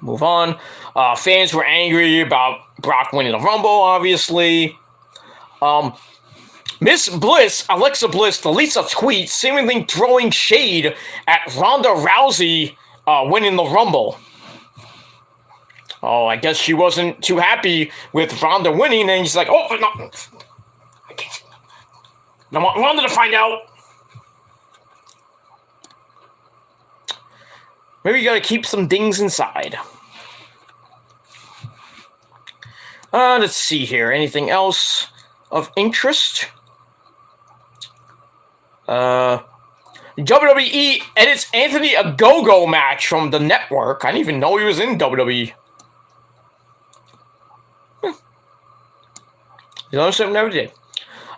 Move on. Fans were angry about Brock winning the Rumble, obviously. Miss Bliss, Alexa Bliss, deletes a tweet seemingly throwing shade at Ronda Rousey winning the Rumble. Oh, I guess she wasn't too happy with Ronda winning, and she's like, oh, no. I can't. I want Ronda to find out. Maybe you gotta keep some things inside. Let's see here. Anything else of interest? WWE edits Anthony Ogogo match from the network. I didn't even know he was in WWE. You know something? Never did.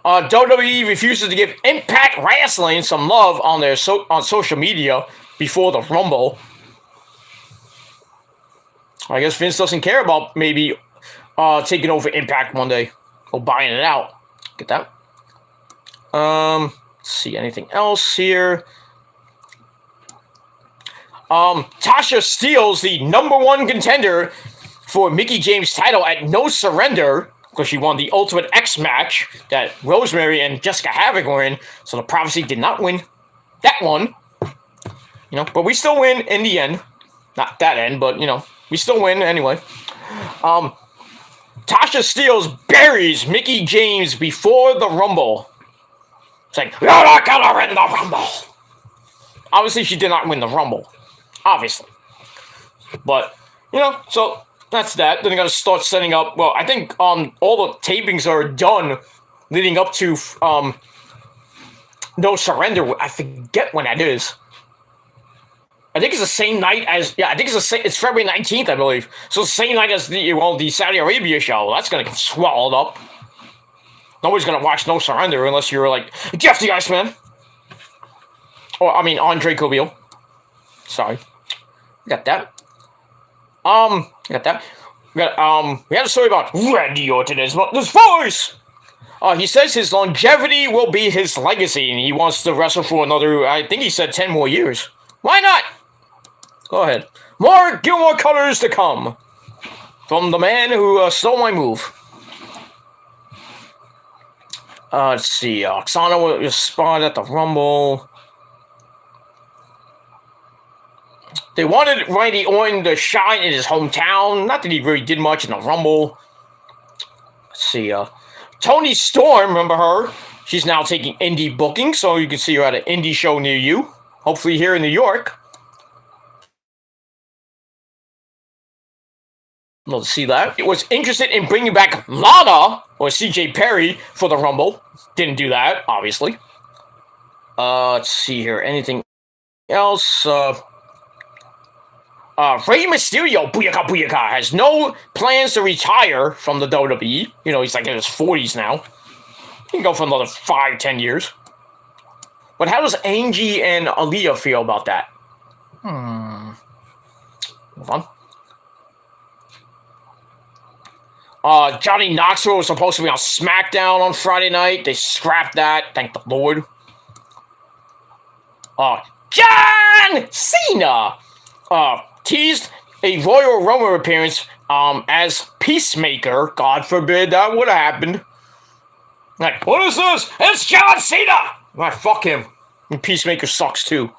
WWE refuses to give Impact Wrestling some love on their on social media before the Rumble. I guess Vince doesn't care about maybe taking over Impact one day or buying it out. Get that? Let's see, anything else here? Tasha Steelz the #1 contender for Mickie James' title at No Surrender, because she won the Ultimate X match that Rosemary and Jessica Havoc were in, so the Prophecy did not win that one. But we still win in the end. Not that end, but, we still win anyway. Tasha Steelz buries Mickie James before the Rumble. It's like, you're not gonna win the Rumble. Obviously, she did not win the Rumble. Obviously. But, so that's that. Then they're going to start setting up. Well, I think all the tapings are done leading up to No Surrender. I forget when that is. I think it's the same night as, I think it's February 19th, I believe. So the same night as the Saudi Arabia show. That's going to get swallowed up. Nobody's going to watch No Surrender unless you're like Jeff the Iceman. Or, Andre Cobil. Sorry. Got that. Got that. We had a story about Randy Orton as well. This voice! He says his longevity will be his legacy, and he wants to wrestle for another, I think he said 10 more years. Why not? Go ahead. More Gilmore Colors to come. From the man who stole my move. Let's see. Oksana was spotted at the Rumble. They wanted Randy Orton to shine in his hometown. Not that he really did much in the Rumble. Let's see. Toni Storm, remember her? She's now taking indie booking, so you can see her at an indie show near you. Hopefully here in New York. Love to see that. It was interested in bringing back Lana or CJ Perry for the Rumble. Didn't do that, obviously. Let's see here. Anything else? Rey Mysterio, booyaka booyaka, has no plans to retire from the WWE. You know, he's like in his 40s now. He can go for another 5-10 years. But how does Angie and Aaliyah feel about that? Move on. Johnny Knoxville was supposed to be on SmackDown on Friday night. They scrapped that. Thank the Lord. John Cena teased a Royal Rumble appearance as Peacemaker. God forbid that would have happened. Like, what is this? It's John Cena! Like, fuck him. And Peacemaker sucks too.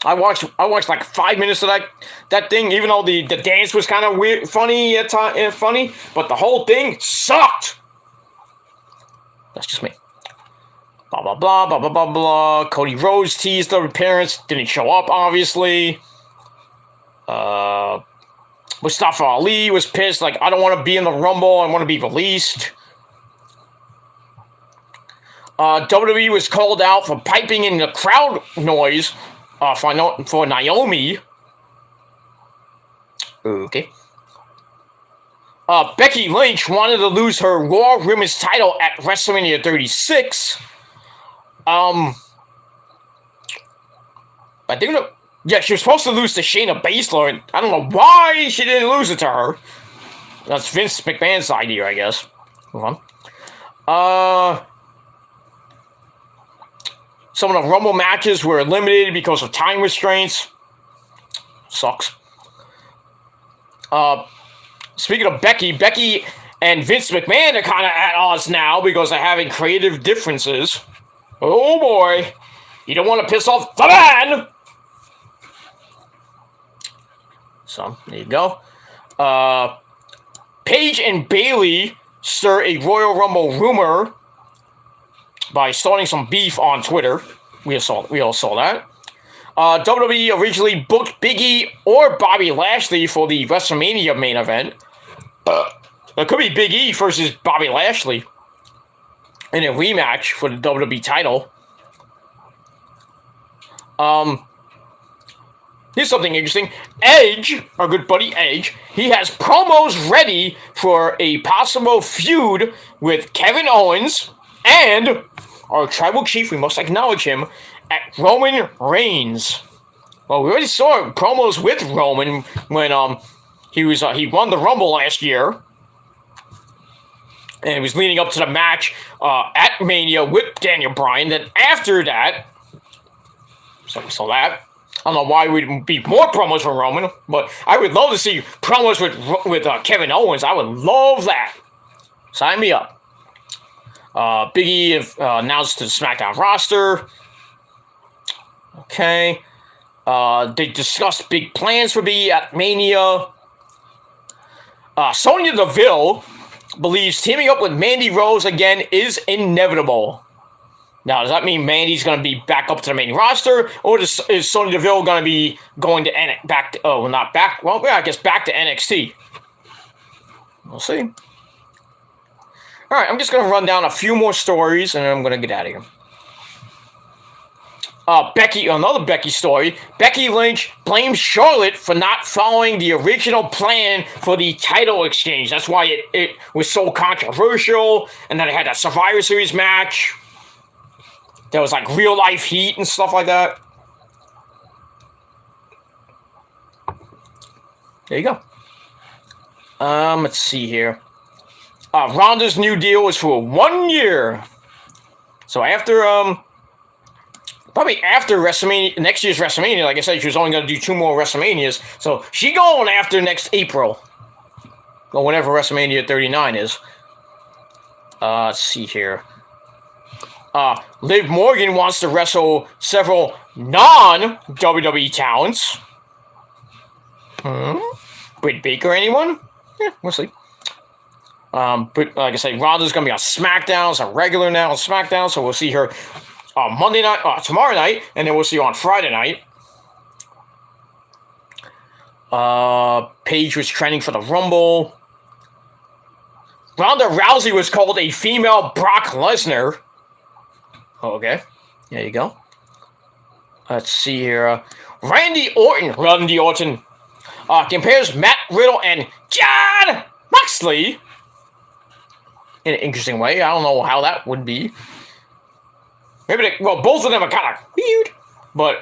I watched like 5 minutes of that thing, even though the dance was kind of weird, funny at time, funny, but the whole thing sucked. That's just me. Blah blah blah blah blah blah blah. Cody Rhodes teased the appearance, didn't show up, obviously. Mustafa Ali was pissed, like, I don't want to be in the Rumble, I want to be released. WWE was called out for piping in the crowd noise for Naomi. Okay. Becky Lynch wanted to lose her Raw Women's title at WrestleMania 36. I think she was supposed to lose to Shayna Baszler, and I don't know why she didn't lose it to her. That's Vince McMahon's idea, I guess. Move on. Some of the Rumble matches were limited because of time restraints. Sucks. Speaking of Becky and Vince McMahon are kind of at odds now because they're having creative differences. Oh boy. You don't want to piss off the man! So, there you go. Paige and Bayley stir a Royal Rumble rumor by starting some beef on Twitter. We all saw that. WWE originally booked Big E or Bobby Lashley for the WrestleMania main event. It could be Big E versus Bobby Lashley in a rematch for the WWE title. Here's something interesting. Edge, our good buddy Edge, he has promos ready for a possible feud with Kevin Owens and our tribal chief, we must acknowledge him, at Roman Reigns. Well, we already saw promos with Roman when he won the Rumble last year. And he was leading up to the match at Mania with Daniel Bryan. Then after that, so we saw that. I don't know why we'd be more promos from Roman, but I would love to see promos with Kevin Owens. I would love that. Sign me up. Big E announced to the SmackDown roster. Okay. They discussed big plans for Big E at Mania. Sonya Deville believes teaming up with Mandy Rose again is inevitable. Now, does that mean Mandy's going to be back up to the main roster, or is Sonya Deville going to be going to back to NXT? We'll see. All right, I'm just going to run down a few more stories, and then I'm going to get out of here. Another Becky story. Becky Lynch blames Charlotte for not following the original plan for the title exchange. That's why it was so controversial, and then it had that Survivor Series match. There was like real life heat and stuff like that. There you go. Let's see here. Ronda's new deal is for 1 year. So after probably after WrestleMania, next year's WrestleMania, like I said, she was only going to do 2 more WrestleManias. So she going after next April. Or whenever WrestleMania 39 is. Let's see here. Liv Morgan wants to wrestle several non-WWE talents. Britt Baker, anyone? Yeah, we'll see. But like I said, Ronda's going to be on SmackDown. It's a regular now on SmackDown, so we'll see her Monday night, tomorrow night, and then we'll see her on Friday night. Paige was trending for the Rumble. Ronda Rousey was called a female Brock Lesnar. Okay, there you go. Let's see here. Randy Orton compares Matt Riddle and Jon Moxley in an interesting way. I don't know how that would be. Maybe both of them are kind of weird. But,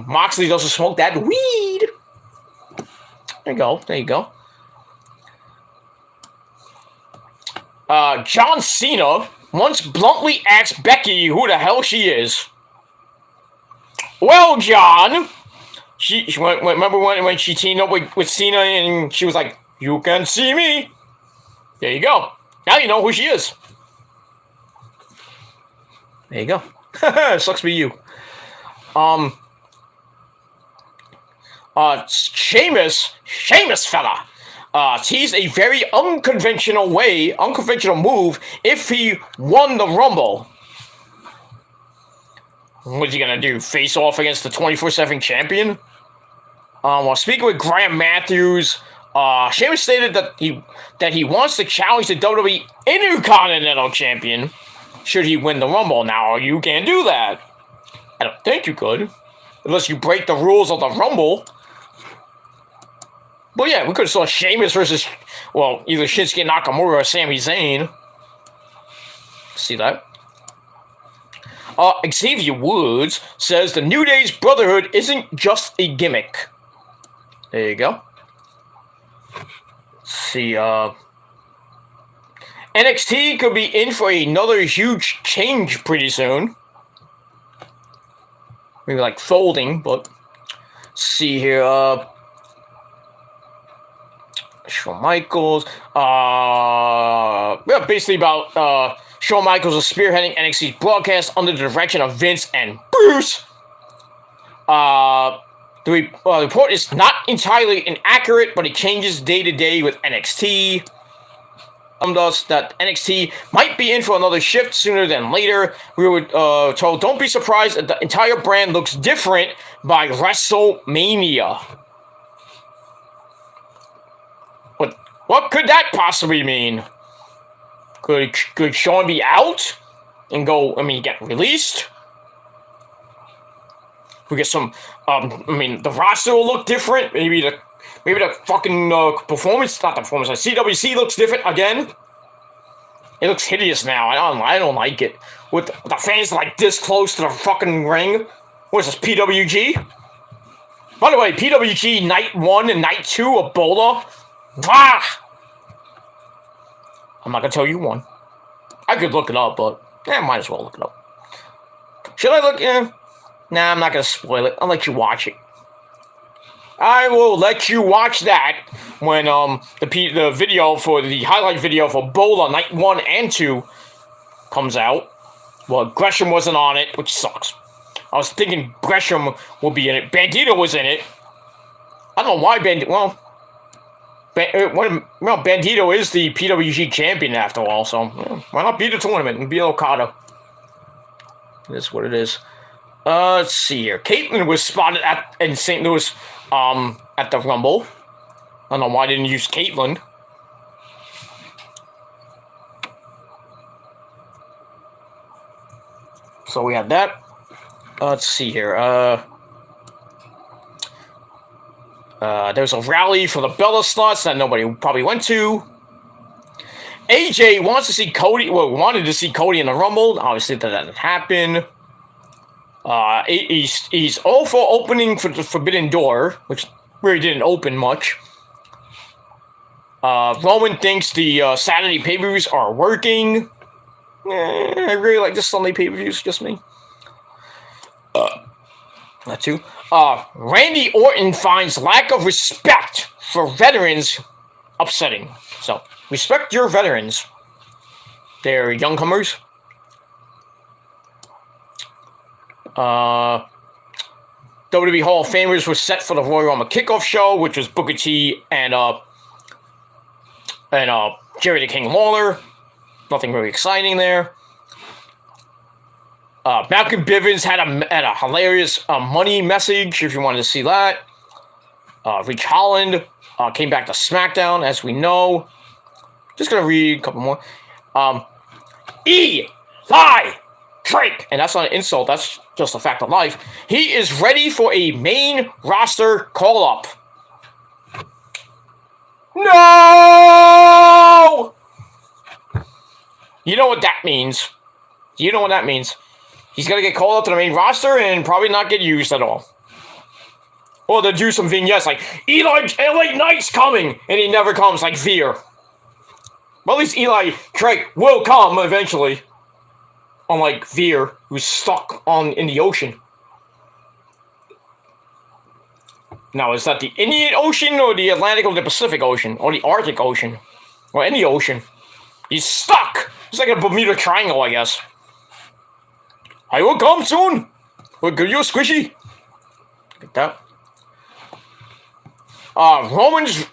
Moxley doesn't smoke that weed. There you go. John Cena once bluntly asked Becky who the hell she is. Well, John, she remember when she teamed up with Cena and she was like, "You can see me." There you go. Now you know who she is. There you go. Sucks to be you. Sheamus fella, teased a very unconventional move if he won the Rumble. What's he gonna do? Face off against the 24/7 champion? While speaking with Graham Matthews, Sheamus stated that he wants to challenge the WWE Intercontinental Champion should he win the Rumble. Now, you can't do that. I don't think you could. Unless you break the rules of the Rumble. But yeah, we could have saw Sheamus versus, either Shinsuke Nakamura or Sami Zayn. See that? Xavier Woods says the New Day's Brotherhood isn't just a gimmick. There you go. Let's see, NXT could be in for another huge change pretty soon. Maybe like folding, but let's see here. Shawn Michaels. Basically about Shawn Michaels is spearheading NXT's broadcast under the direction of Vince and Bruce. The report is not entirely inaccurate, but it changes day to day with NXT. Us that NXT might be in for another shift sooner than later. We were told, don't be surprised that the entire brand looks different by WrestleMania. What could that possibly mean? Could Shawn be out and get released? We get some, the roster will look different. Maybe the fucking performance, not the performance, CWC looks different again. It looks hideous now. I don't like it. With the fans like this close to the fucking ring. What is this, PWG? By the way, PWG Night 1 and Night 2 of Bola. I'm not gonna tell you one. I could look it up, but might as well look it up. Should I look? Nah, I'm not gonna spoil it. I'll let you watch it. I will let you watch that when the video for the highlight video for Bola Night 1 and 2 comes out. Well, Gresham wasn't on it, which sucks. I was thinking Gresham would be in it. Bandito was in it. I don't know why Bandito. Bandito is the PWG champion after all, so why not beat the tournament and be Okada? It is what it is. Let's see here. Caitlyn was spotted in St. Louis at the Rumble. I don't know why I didn't use Caitlyn. So we have that. Let's see here. There's a rally for the Bella slots that nobody probably went to. AJ wanted to see Cody in the Rumble. Obviously, that didn't happen. He's all for opening for the Forbidden Door, which really didn't open much. Roman thinks the Saturday pay-per-views are working. I really like the Sunday pay-per-views, just me. That too. Randy Orton finds lack of respect for veterans upsetting. So, respect your veterans. They're youngcomers. WWE Hall of Famers were set for the Royal Rumble kickoff show, which was Booker T and Jerry the King Lawler. Nothing really exciting there. Malcolm Bivens had a hilarious money message, if you wanted to see that. Rich Holland came back to SmackDown, as we know. Just gonna read a couple more. Eli Drake, and that's not an insult, that's just a fact of life. He is ready for a main roster call-up. No! You know what that means. You know what that means. He's gonna get called up to the main roster and probably not get used at all. Or they'll do some vignettes like, LA Knight's coming, and he never comes, like Veer. Well, at least Eli Drake will come eventually. Unlike Veer, who's stuck in the ocean. Now, is that the Indian Ocean, or the Atlantic, or the Pacific Ocean, or the Arctic Ocean, or any ocean? He's stuck! It's like a Bermuda Triangle, I guess. I will come soon! We'll give you a squishy. Get that. Roman Reigns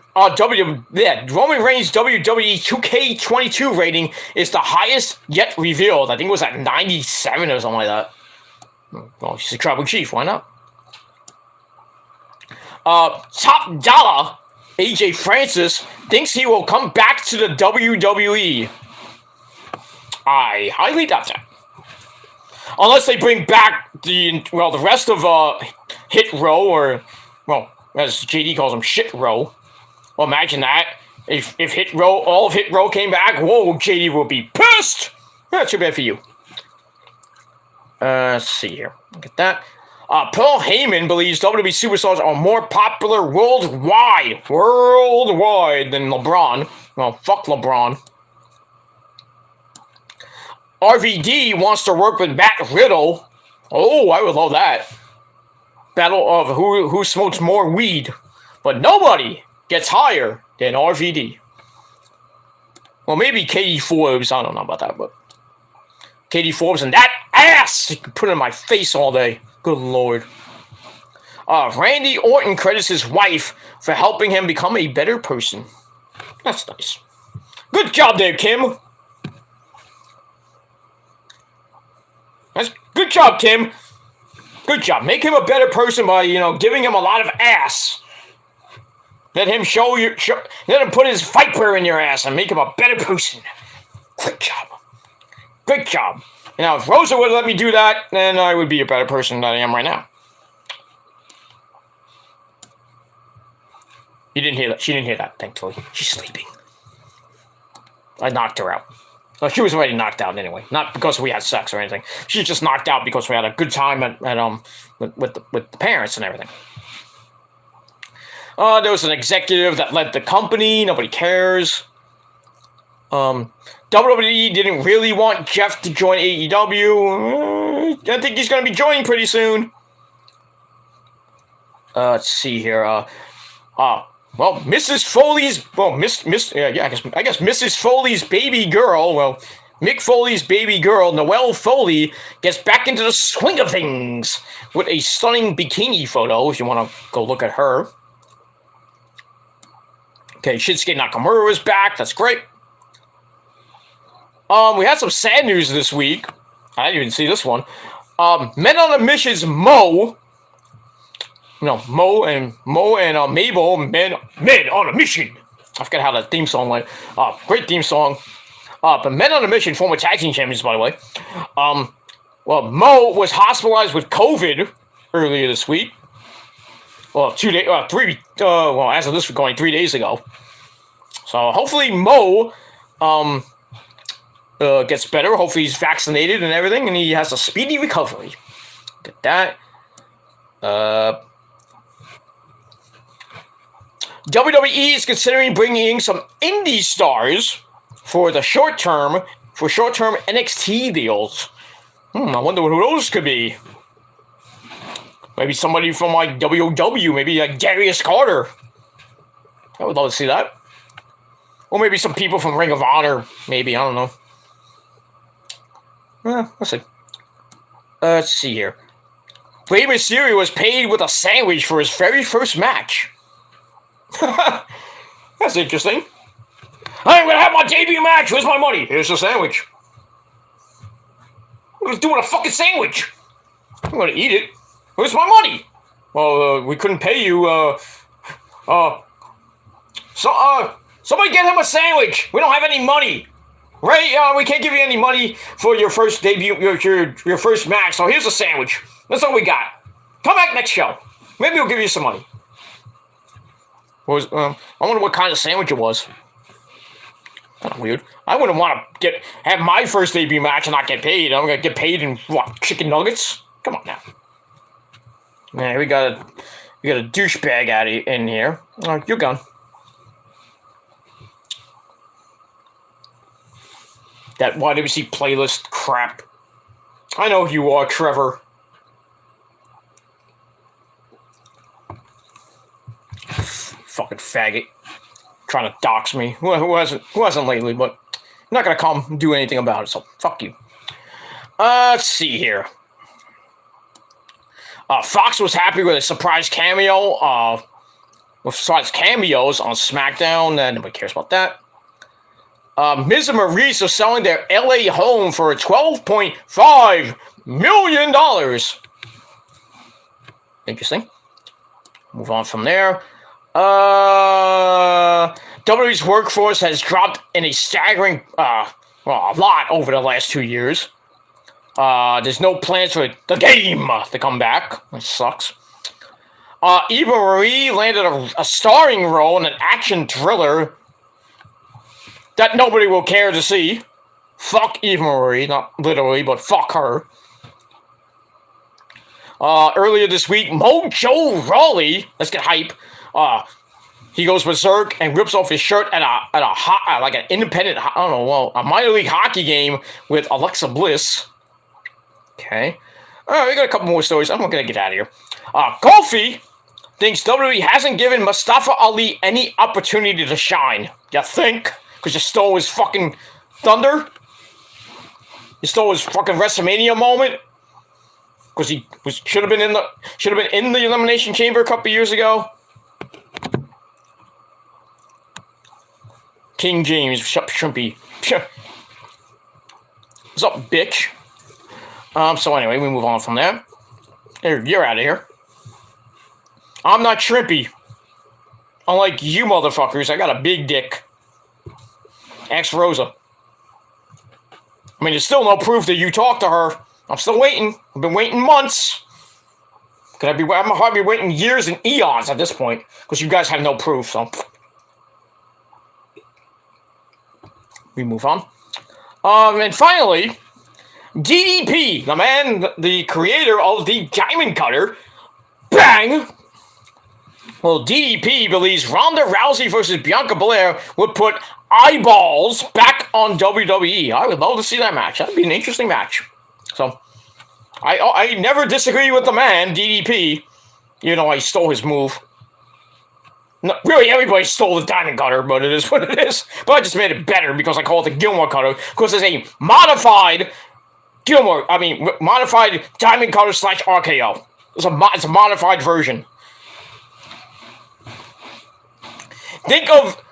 WWE 2K22 rating is the highest yet revealed. I think it was at 97 or something like that. Well, she's a tribal chief, why not? Top dollar, AJ Francis thinks he will come back to the WWE. I highly doubt that. Unless they bring back the rest of Hit Row, or, well, as JD calls them, Shit Row. Well, imagine that. If all of Hit Row came back, whoa, JD will be pissed! That's too bad for you. Let's see here. Look at that. Paul Heyman believes WWE superstars are more popular worldwide than LeBron. Well, fuck LeBron. RVD wants to work with Matt Riddle. Oh, I would love that. Battle of who smokes more weed. But nobody gets higher than RVD. Well, maybe Katie Forbes. I don't know about that, but Katie Forbes and that ass you can put in my face all day. Good Lord. Randy Orton credits his wife for helping him become a better person. That's nice. Good job there, Kim. Good job, Kim. Good job. Make him a better person by, giving him a lot of ass. Let him let him put his viper in your ass and make him a better person. Great job. Great job. Now, if Rosa would let me do that, then I would be a better person than I am right now. You didn't hear that. She didn't hear that, thankfully. She's sleeping. I knocked her out. Well, she was already knocked out anyway. Not because we had sex or anything. She's just knocked out because we had a good time with the parents and everything. There was an executive that led the company. Nobody cares. WWE didn't really want Jeff to join AEW. I think he's going to be joining pretty soon. Let's see here. Well, Mrs. Foley's, I guess Mrs. Foley's baby girl, Mick Foley's baby girl, Noelle Foley, gets back into the swing of things with a stunning bikini photo, if you want to go look at her. Okay, Shinsuke Nakamura is back. That's great. We had some sad news this week. I didn't even see this one. Men on a Mission's Mo and Mabel, men on a mission. I forget how that theme song went. Great theme song. But Men on a Mission, former tag team champions, by the way. Mo was hospitalized with COVID earlier this week. Well, as of this recording, 3 days ago. So hopefully Mo gets better. Hopefully he's vaccinated and everything, and he has a speedy recovery. Get that. WWE is considering bringing in some indie stars for short-term NXT deals. I wonder who those could be. Maybe somebody from like WOW, maybe like Darius Carter. I would love to see that. Or maybe some people from Ring of Honor, maybe, I don't know. Let's see. Let's see here. Rey Mysterio was paid with a sandwich for his very first match. That's interesting. I'm gonna have my debut match. Where's my money? Here's the sandwich. I'm gonna do it a fucking sandwich. I'm gonna eat it. Where's my money? Well, we couldn't pay you Somebody get him a sandwich. We don't have any money. Right? We can't give you any money for your first debut, your first match. So here's a sandwich. That's all we got. Come back next show. Maybe we'll give you some money. I wonder what kind of sandwich it was. Kind of weird. I wouldn't want to have my first debut match and not get paid. I'm gonna get paid in what? Chicken nuggets? Come on now. Man, we got a douchebag in here. You're gone. That YWC playlist crap. I know who you are, Trevor. Fucking faggot. Trying to dox me. Who hasn't lately, but I'm not gonna come and do anything about it, so fuck you. Let's see here. Fox was happy with a surprise cameo. With surprise cameos on SmackDown. Nobody cares about that. Miz and Maurice are selling their LA home for $12.5 million. Interesting. Move on from there. WWE's workforce has dropped in a staggering, a lot over the last 2 years. There's no plans for the game to come back, which sucks. Eva Marie landed a starring role in an action thriller that nobody will care to see. Fuck Eva Marie, not literally, but fuck her. Earlier this week, Mojo Rawley, let's get hype. He goes berserk and rips off his shirt at an independent, a minor league hockey game with Alexa Bliss. Okay. Alright, we got a couple more stories. I'm not gonna get out of here. Kofi thinks WWE hasn't given Mustafa Ali any opportunity to shine. You think? Because you stole his fucking thunder? You stole his fucking WrestleMania moment? Because he should have been in the Elimination Chamber a couple years ago? King James shouldn't be. What's up, bitch? So anyway, we move on from there. You're out of here. I'm not shrimpy. Unlike you motherfuckers, I got a big dick. Ask Rosa. I mean, there's still no proof that you talked to her. I'm still waiting. I've been waiting months. I'm hardly waiting years and eons at this point. Because you guys have no proof, so. We move on. And finally, DDP, the man, the creator of the Diamond Cutter, bang! Well, DDP believes Ronda Rousey versus Bianca Belair would put eyeballs back on WWE. I would love to see that match. That'd be an interesting match. So, I never disagree with the man, DDP. You know, I stole his move. No, really, everybody stole the Diamond Cutter, but it is what it is. But I just made it better because I call it the Gilmore Cutter, because it's a modified modified Diamond Cutter / RKO. It's a modified version. Think of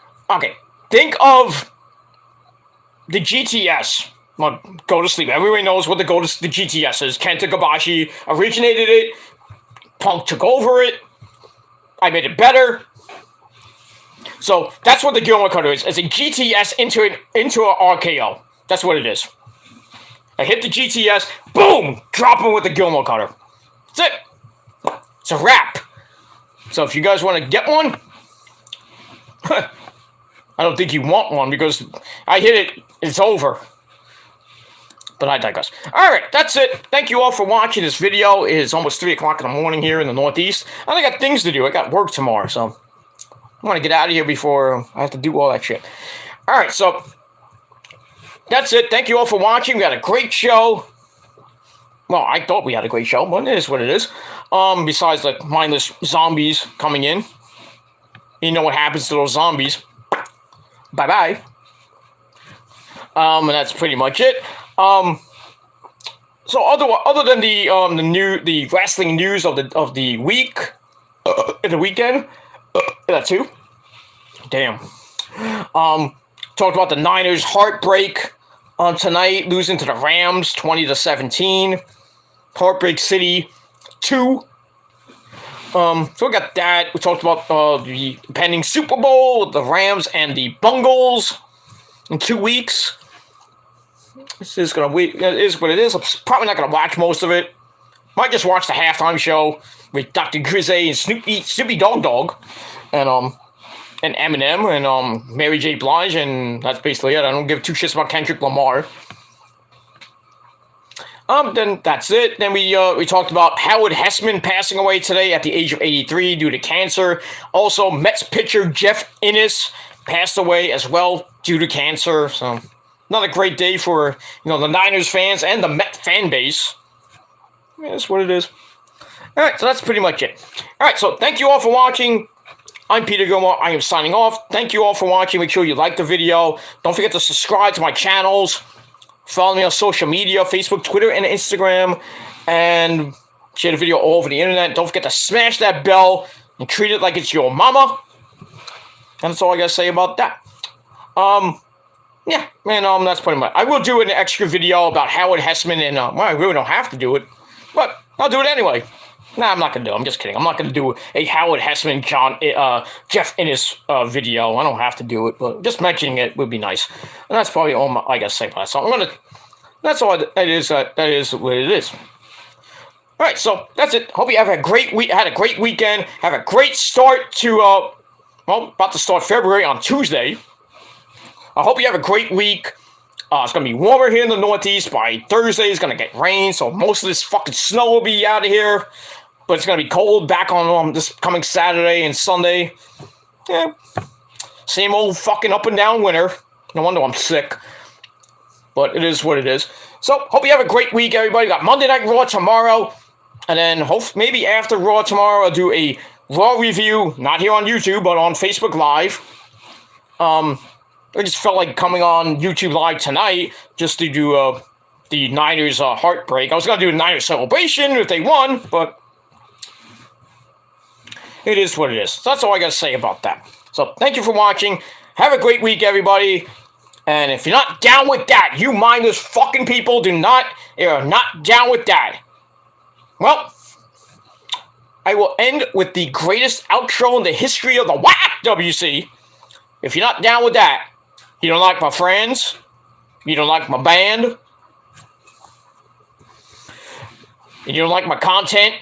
the GTS. Well, go to sleep. Everybody knows what the GTS is. Kenta Kobashi originated it. Punk took over it. I made it better. So that's what the Gilmore Cutter is. It's a GTS into an RKO. That's what it is. I hit the GTS, boom, drop him with the Gilmore Cutter. That's it. It's a wrap. So if you guys want to get one, I don't think you want one because I hit it, it's over. But I digress. Alright, that's it. Thank you all for watching this video. It is almost 3 o'clock in the morning here in the Northeast. And I got things to do. I got work tomorrow, so I want to get out of here before I have to do all that shit. Alright, so that's it. Thank you all for watching. We had a great show. Well, I thought we had a great show, but it is what it is. Besides the mindless zombies coming in. You know what happens to those zombies. Bye-bye. And that's pretty much it. So other than the wrestling news of the week, the weekend, that too. Damn. Talked about the Niners' Heartbreak on tonight, losing to the Rams 20-17. Heartbreak City 2. So we got that. We talked about the pending Super Bowl, the Rams and the Bungles in 2 weeks. This is gonna wait. It is what it is. I'm probably not gonna watch most of it. Might just watch the halftime show with Dr. Grizzy and Snoopy Dog, and Eminem and Mary J. Blige, and that's basically it. I don't give two shits about Kendrick Lamar. Then that's it. Then we talked about Howard Hessman passing away today at the age of 83 due to cancer. Also, Mets pitcher Jeff Innis passed away as well due to cancer. So, not a great day for the Niners fans and the Met fan base. Yeah, that's what it is. All right, so that's pretty much it. All right, so thank you all for watching. I'm Peter Gilmore. I am signing off. Thank you all for watching. Make sure you like the video. Don't forget to subscribe to my channels. Follow me on social media, Facebook, Twitter, and Instagram. And share the video all over the internet. Don't forget to smash that bell and treat it like it's your mama. And that's all I got to say about that. Yeah, and that's pretty much. I will do an extra video about Howard Hessman, and well, I really don't have to do it, but I'll do it anyway. Nah, I'm not gonna do it. I'm just kidding. I'm not gonna do a Howard Hessman, Jeff Innis video. I don't have to do it, but just mentioning it would be nice. And that's probably all I gotta say about it. So that's all it is. That is what it is. All right, so that's it. Hope you have a great week. Had a great weekend. Have a great start to about to start February on Tuesday. I hope you have a great week. It's going to be warmer here in the Northeast. By Thursday, it's going to get rain, so most of this fucking snow will be out of here. But it's going to be cold back on this coming Saturday and Sunday. Yeah. Same old fucking up and down winter. No wonder I'm sick. But it is what it is. So, hope you have a great week, everybody. Got Monday Night Raw tomorrow. And then, maybe after Raw tomorrow, I'll do a Raw review. Not here on YouTube, but on Facebook Live. I just felt like coming on YouTube Live tonight just to do the Niners Heartbreak. I was going to do a Niners celebration if they won, but it is what it is. So that's all I got to say about that. So thank you for watching. Have a great week, everybody. And if you're not down with that, you mindless fucking people you're not down with that. Well, I will end with the greatest outro in the history of the WAC-WC. If you're not down with that, you don't like my friends, you don't like my band, and you don't like my content,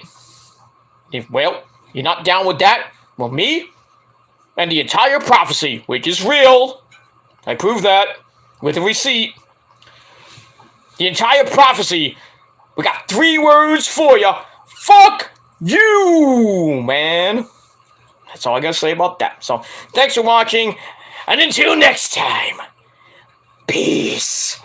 well, you're not down with that, well, me and the entire prophecy, which is real, I prove that with a receipt, the entire prophecy, we got 3 words for you. Fuck you, man. That's all I gotta say about that. So, thanks for watching. And until next time, peace.